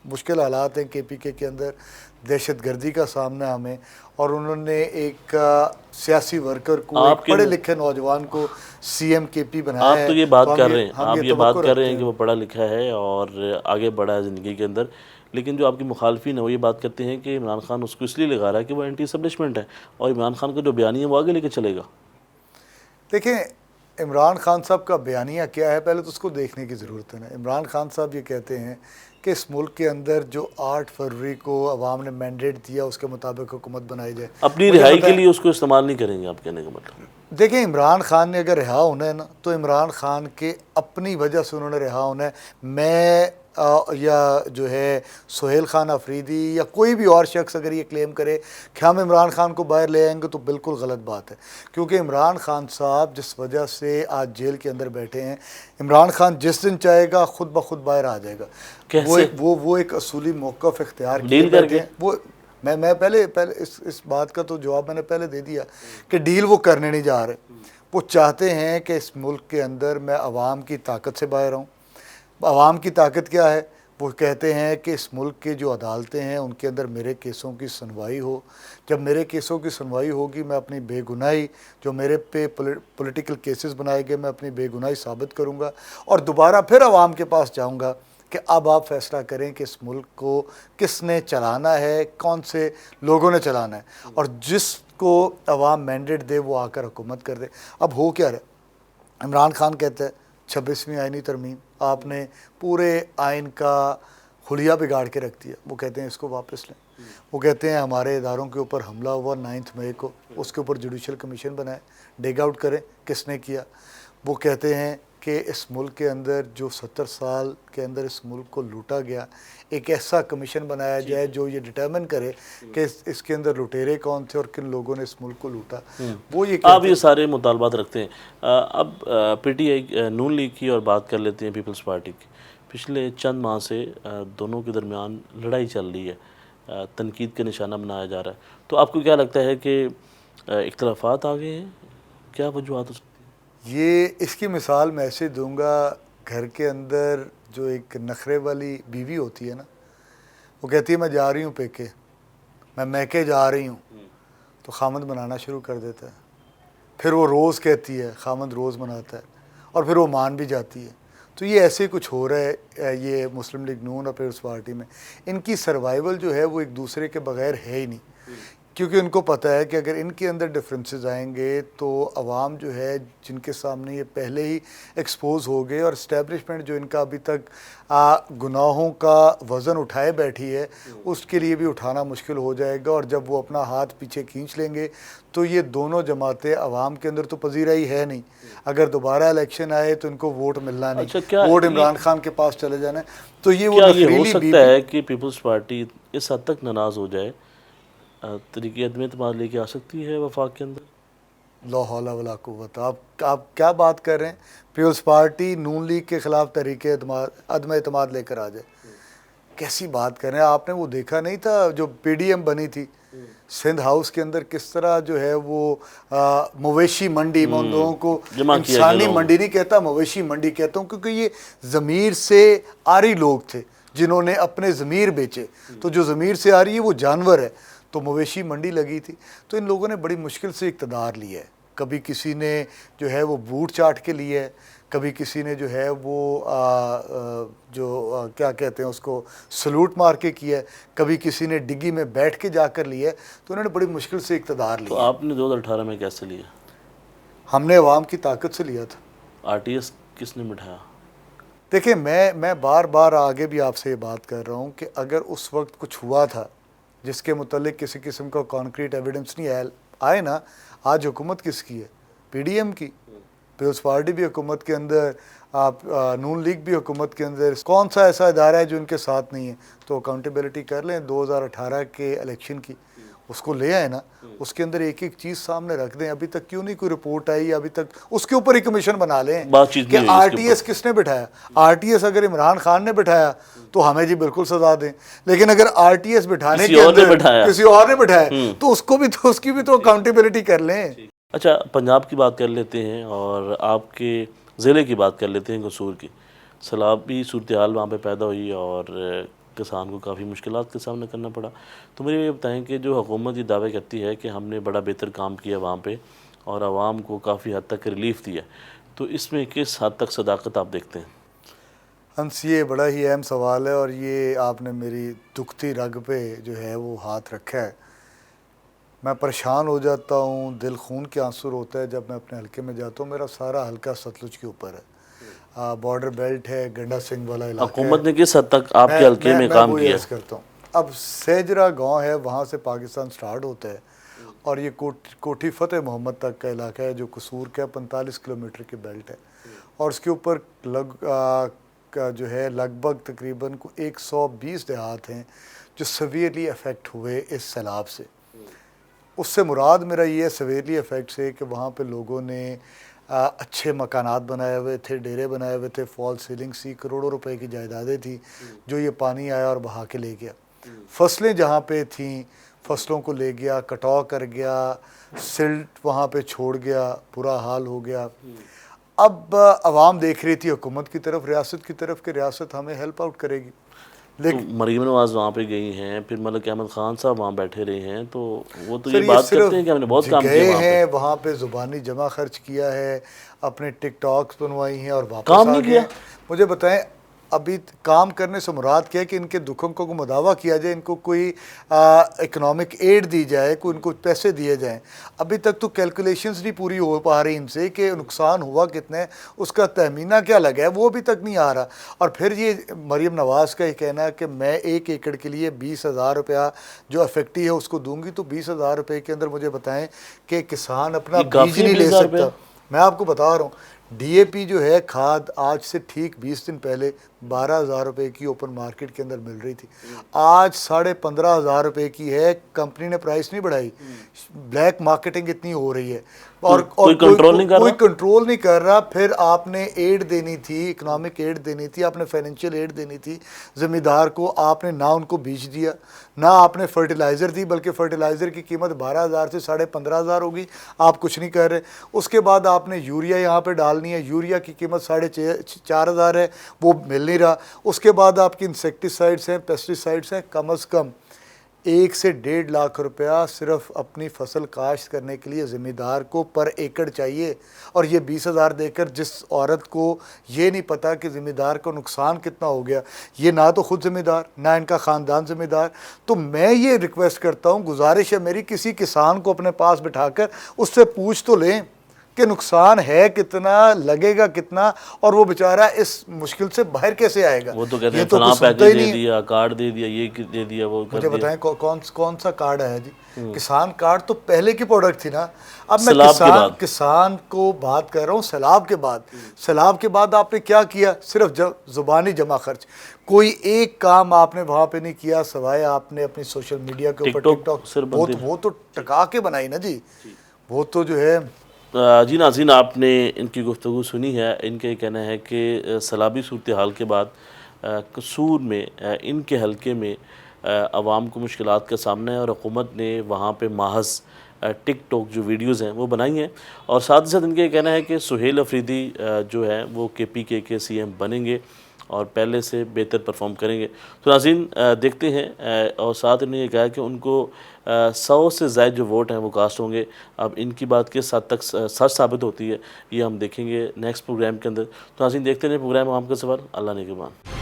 مشکل حالات ہیں کے پی کے اندر، دہشت گردی کا سامنا ہمیں، اور انہوں نے ایک سیاسی ورکر کو، ایک پڑھے لکھے نوجوان کو سی ایم کے پی بنایا ہے۔ آپ تو یہ بات کر رہے ہیں، ہم آپ یہ توقع بات کر رہے رکھتے ہیں کہ وہ پڑھا لکھا ہے اور آگے بڑھا ہے زندگی کے اندر، لیکن جو آپ کی مخالفین ہیں وہ یہ بات کرتے ہیں کہ عمران خان اس کو اس لیے لگا رہا ہے کہ وہ اینٹی اسٹیبلشمنٹ ہے، اور عمران خان کا جو بیانیہ ہے وہ آگے لے کے چلے گا۔ دیکھیں عمران خان صاحب کا بیانیہ کیا ہے پہلے تو اس کو دیکھنے کی ضرورت ہے نا۔ عمران خان صاحب یہ کہتے ہیں کہ اس ملک کے اندر جو 8 فروری کو عوام نے مینڈیٹ دیا اس کے مطابق حکومت بنائی جائے، اپنی رہائی کے لیے اس کو استعمال نہیں کریں گے، آپ کہنے کا مطلب؟ دیکھیں عمران خان نے اگر رہا ہونا ہے نا تو عمران خان کے اپنی وجہ سے انہوں نے رہا ہونا ہے۔ میں یا جو ہے سہیل خان افریدی یا کوئی بھی اور شخص اگر یہ کلیم کرے کہ ہم عمران خان کو باہر لے آئیں گے تو بالکل غلط بات ہے، کیونکہ عمران خان صاحب جس وجہ سے آج جیل کے اندر بیٹھے ہیں، عمران خان جس دن چاہے گا خود بخود باہر آ جائے گا۔ وہ ایک اصولی موقف اختیار کیے بیٹھے ہیں۔ وہ میں پہلے اس بات کا تو جواب میں نے پہلے دے دیا کہ ڈیل وہ کرنے نہیں جا رہے، وہ چاہتے ہیں کہ اس ملک کے اندر میں عوام کی طاقت سے باہر آؤں۔ عوام کی طاقت کیا ہے؟ وہ کہتے ہیں کہ اس ملک کے جو عدالتیں ہیں ان کے اندر میرے کیسوں کی سنوائی ہو، جب میرے کیسوں کی سنوائی ہوگی میں اپنی بے گناہی، جو میرے پہ پولیٹیکل کیسز بنائے گئے، میں اپنی بے گناہی ثابت کروں گا اور دوبارہ پھر عوام کے پاس جاؤں گا کہ اب آپ فیصلہ کریں کہ اس ملک کو کس نے چلانا ہے، کون سے لوگوں نے چلانا ہے، اور جس کو عوام مینڈیٹ دے وہ آ کر حکومت کر دے۔ اب ہو کیا رہا، عمران خان کہتا ہے 26ویں آئینی ترمیم، آپ نے پورے آئین کا حلیہ بگاڑ کے رکھ دیا، وہ کہتے ہیں اس کو واپس لیں۔ وہ کہتے ہیں ہمارے اداروں کے اوپر حملہ ہوا 9 مئی کو، اس کے اوپر جوڈیشل کمیشن بنائے، ڈیگ آؤٹ کریں کس نے کیا۔ وہ کہتے ہیں کہ اس ملک کے اندر جو 70 سال کے اندر اس ملک کو لوٹا گیا، ایک ایسا کمیشن بنایا جائے جو یہ ڈٹرمن کرے کہ اس کے اندر لٹیرے کون تھے اور کن لوگوں نے اس ملک کو لوٹا۔ وہ یہ آپ یہ سارے مطالبات رکھتے ہیں۔ اب P T I known league کی اور بات کر لیتے ہیں پیپلز پارٹی کی۔ پچھلے چند ماہ سے دونوں کے درمیان لڑائی چل رہی ہے، تنقید کا نشانہ بنایا جا رہا ہے، تو آپ کو کیا لگتا ہے کہ اختلافات آ گئے ہیں؟ کیا وجوہات ہو سکتی ہیں؟ یہ اس کی مثال میں ایسے دوں گا، گھر کے اندر جو ایک نخرے والی بیوی ہوتی ہے نا، وہ کہتی ہے میں جا رہی ہوں پیکے، میں میکے جا رہی ہوں، تو خامند منانا شروع کر دیتا ہے، پھر وہ روز کہتی ہے، خامند روز مناتا ہے، اور پھر وہ مان بھی جاتی ہے۔ تو یہ ایسے کچھ ہو رہا ہے یہ مسلم لیگ نون اور پیپلز پارٹی میں۔ ان کی سروائیول جو ہے وہ ایک دوسرے کے بغیر ہے ہی نہیں، کیونکہ ان کو پتہ ہے کہ اگر ان کے اندر ڈفرینسز آئیں گے تو عوام جو ہے جن کے سامنے یہ پہلے ہی ایکسپوز ہو گئے، اور اسٹیبلشمنٹ جو ان کا ابھی تک گناہوں کا وزن اٹھائے بیٹھی ہے، اس کے لیے بھی اٹھانا مشکل ہو جائے گا، اور جب وہ اپنا ہاتھ پیچھے کھینچ لیں گے تو یہ دونوں جماعتیں عوام کے اندر تو پذیرائی ہے نہیں۔ اگر دوبارہ الیکشن آئے تو ان کو ووٹ ملنا نہیں، ووٹ عمران خان کے پاس چلے جانا ہے، تو یہ وہ کیا یہ ہو نخریلی سکتا ہے کہ پیپلز پارٹی اس حد تک ناراض ہو جائے، طریقے عدم اعتماد لے کے آ سکتی ہے وفاق کے اندر؟ لا حول ولا قوت، آپ کیا بات کر رہے ہیں؟ پیپلز پارٹی نون لیگ کے خلاف تحریک عدم اعتماد لے کر آ جائے؟ کیسی بات کر رہے ہیں؟ آپ نے وہ دیکھا نہیں تھا جو پی ڈی ایم بنی تھی سندھ ہاؤس کے اندر، کس طرح جو ہے وہ مویشی منڈی، میں ان لوگوں کو انسانی منڈی نہیں کہتا، مویشی منڈی کہتا ہوں، کیونکہ یہ ضمیر سے آری لوگ تھے جنہوں نے اپنے ضمیر بیچے، تو جو ضمیر سے آ رہی ہے وہ جانور ہے، تو مویشی منڈی لگی تھی۔ تو ان لوگوں نے بڑی مشکل سے اقتدار لیا ہے، کبھی کسی نے جو ہے وہ بوٹ چاٹ کے لیے ہے، کبھی کسی نے جو ہے وہ کیا کہتے ہیں اس کو سلوٹ مار کے کیا ہے، کبھی کسی نے ڈگی میں بیٹھ کے جا کر لیا ہے، تو انہوں نے بڑی مشکل سے اقتدار تو لیا۔ آپ نے 2018 میں کیسے لیا؟ ہم نے عوام کی طاقت سے لیا تھا۔ آر ٹی ایس کس نے بٹھایا؟ دیکھیں میں بار بار آگے بھی آپ سے یہ بات کر رہا ہوں کہ اگر اس وقت کچھ ہوا تھا جس کے متعلق کسی قسم کا کانکریٹ ایویڈنس نہیں آئے نا، آج حکومت کس کی ہے؟ پی ڈی ایم کی، پیپلز پارٹی بھی حکومت کے اندر، نون لیگ بھی حکومت کے اندر، کون سا ایسا ادارہ ہے جو ان کے ساتھ نہیں ہے؟ تو اکاؤنٹیبلٹی کر لیں 2018 کے الیکشن کی، اس کو لے آئے نا، اس کے اندر ایک ایک چیز سامنے رکھ دیں۔ ابھی تک کیوں نہیں کوئی رپورٹ آئی؟ ابھی تک اس کے اوپر ہی کمیشن بنا لیں کہ آر ٹی ایس کس نے بٹھایا۔ آر ٹی ایس اگر عمران خان نے بٹھایا تو ہمیں جی بالکل سزا دیں، لیکن اگر آر ٹی ایس بٹھانے کے اندر کسی اور نے بٹھایا تو اس کو بھی تو اس کی بھی تو اکاؤنٹیبلٹی کر لیں۔ اچھا، پنجاب کی بات کر لیتے ہیں اور آپ کے ضلع کی بات کر لیتے ہیں، قصور کی۔ سیلابی صورتحال وہاں پہ پیدا ہوئی اور کسان کو کافی مشکلات کا سامنا کرنا پڑا، تو مجھے یہ بتائیں کہ جو حکومت یہ دعوے کرتی ہے کہ ہم نے بڑا بہتر کام کیا وہاں پہ اور عوام کو کافی حد تک ریلیف دیا، تو اس میں کس حد تک صداقت آپ دیکھتے ہیں؟ ہنس، یہ بڑا ہی اہم سوال ہے، اور یہ آپ نے میری دکھتی رگ پہ جو ہے وہ ہاتھ رکھا ہے۔ میں پریشان ہو جاتا ہوں، دل خون کے آنسو ہوتا ہے جب میں اپنے حلقے میں جاتا ہوں۔ میرا سارا حلقہ ستلج کے اوپر ہے، بارڈر بیلٹ ہے، گنڈا سنگھ والا علاقہ ہے۔ حکومت نے کس حد تک آپ کے حلقے میں کام وہ کیا؟ عرض کرتا ہوں، اب سیجرا گاؤں ہے، وہاں سے پاکستان سٹارٹ ہوتا ہے، اور یہ کوٹھی فتح محمد تک کا علاقہ ہے جو قصور کا 45 کلومیٹر کی بیلٹ ہے، اور اس کے اوپر جو ہے لگ بھگ تقریباً 120 دیہات ہیں جو سیویئرلی افیکٹ ہوئے اس سیلاب سے۔ اس سے مراد میرا یہ ہے سیویئرلی افیکٹ سے کہ وہاں پہ لوگوں نے اچھے مکانات بنائے ہوئے تھے، ڈیرے بنائے ہوئے تھے، فال سیلنگ سی، کروڑوں روپے کی جائیدادیں تھیں جو یہ پانی آیا اور بہا کے لے گیا۔ فصلیں جہاں پہ تھیں فصلوں کو لے گیا، کٹاؤ کر گیا، سلٹ وہاں پہ چھوڑ گیا، برا حال ہو گیا۔ اب عوام دیکھ رہی تھی حکومت کی طرف، ریاست کی طرف کہ ریاست ہمیں ہیلپ آؤٹ کرے گی، لیکن مریم نواز وہاں پہ گئی ہیں، پھر ملک احمد خان صاحب وہاں بیٹھے رہے ہیں، تو وہ تو یہ بات کرتے ہیں کہ ہم نے بہت کام کیا گئے ہیں وہاں پہ، زبانی جمع خرچ کیا ہے، اپنے ٹک ٹاکس بنوائی ہیں اور واپس آ گئے۔ مجھے بتائیں ابھی کام کرنے سے مراد کیا ہے کہ ان کے دکھوں کو مداوع کیا جائے, ان کو کوئی اکنامک ایڈ دی جائے, کوئی ان کو پیسے دیے جائیں. ابھی تک تو کیلکولیشنز نہیں پوری ہو پا رہی ان سے کہ نقصان ہوا کتنے, اس کا تخمینہ کیا لگا ہے, وہ ابھی تک نہیں آ رہا. اور پھر یہ مریم نواز کا یہ کہنا ہے کہ میں 1 ایکڑ کے لیے 20,000 روپیہ جو افیکٹی ہے اس کو دوں گی, تو 20,000 روپے کے اندر مجھے بتائیں کہ کسان اپنا بیج نہیں لے سکتا. میں آپ کو بتا رہا ہوں, ڈی اے پی جو ہے کھاد آج سے ٹھیک 20 دن پہلے 12,000 روپے کی اوپن مارکیٹ کے اندر مل رہی تھی, آج 15,500 روپے کی ہے. کمپنی نے پرائس نہیں بڑھائی, بلیک مارکیٹنگ اتنی ہو رہی ہے اور کوئی کنٹرول نہیں کر رہا. پھر آپ نے ایڈ دینی تھی, اکنامک ایڈ دینی تھی, آپ نے فائنینشیل ایڈ دینی تھی زمیندار کو, آپ نے نہ ان کو بیج دیا, نہ آپ نے فرٹیلائزر دی, بلکہ فرٹیلائزر کی قیمت 12,000 سے 15,500 ہوگی, آپ کچھ نہیں کر رہے. اس کے بعد آپ نے یوریا یہاں پہ ڈالنی ہے, یوریا کی قیمت 4,500 ہے, وہ مل نہیں رہا. اس کے بعد آپ کی انسیکٹیسائڈس ہیں, پیسٹیسائڈس ہیں, کم از کم 1 سے 1.5 لاکھ روپیہ صرف اپنی فصل کاشت کرنے کے لیے زمیندار کو پر ایکڑ چاہیے. اور یہ 20,000 دے کر جس عورت کو یہ نہیں پتا کہ زمیندار کو نقصان کتنا ہو گیا, یہ نہ تو خود زمیندار نہ ان کا خاندان زمیندار. تو میں یہ ریکویسٹ کرتا ہوں, گزارش ہے میری, کسی کسان کو اپنے پاس بٹھا کر اس سے پوچھ تو لیں کہ نقصان ہے کتنا, لگے گا کتنا, اور وہ بیچارہ اس مشکل سے باہر کیسے آئے گا. وہ تو کہتے ہیں فلاں پیکج دے دیا, کارڈ دے دیا, یہ دے دیا, وہ کر مجھے دیا. بتائیں کون سا کارڈ ہے جی؟ کسان کارڈ تو پہلے کی پروڈکٹ تھی نا. اب میں سیلاب کے بعد کسان کو بات کر رہا ہوں سیلاب کے بعد. سیلاب کے بعد آپ نے کیا کیا؟ صرف زبانی جمع خرچ, کوئی ایک کام آپ نے وہاں پہ نہیں کیا سوائے آپ نے اپنی سوشل میڈیا کے اوپر ٹک ٹاک, وہ تو ٹکا کے بنائی نا جی, وہ تو جو ہے. جی ناظرین, آپ نے ان کی گفتگو سنی ہے. ان کا یہ کہنا ہے کہ سیلابی صورتحال کے بعد قصور میں ان کے حلقے میں عوام کو مشکلات کا سامنا ہے, اور حکومت نے وہاں پہ محض ٹک ٹاک جو ویڈیوز ہیں وہ بنائی ہیں. اور ساتھ ہی ساتھ ان کا یہ کہنا ہے کہ سہیل افریدی جو ہے وہ KPK کے CM بنیں گے اور پہلے سے بہتر پرفارم کریں گے. تو ناظرین دیکھتے ہیں, اور ساتھ انہوں نے یہ کہا کہ ان کو 100 سے زائد جو ووٹ ہیں وہ کاسٹ ہوں گے. اب ان کی بات کس حد تک سچ ثابت ہوتی ہے یہ ہم دیکھیں گے نیکسٹ پروگرام کے اندر. تو ناظرین دیکھتے ہیں پروگرام عوام کا سوال. اللہ نگہبان.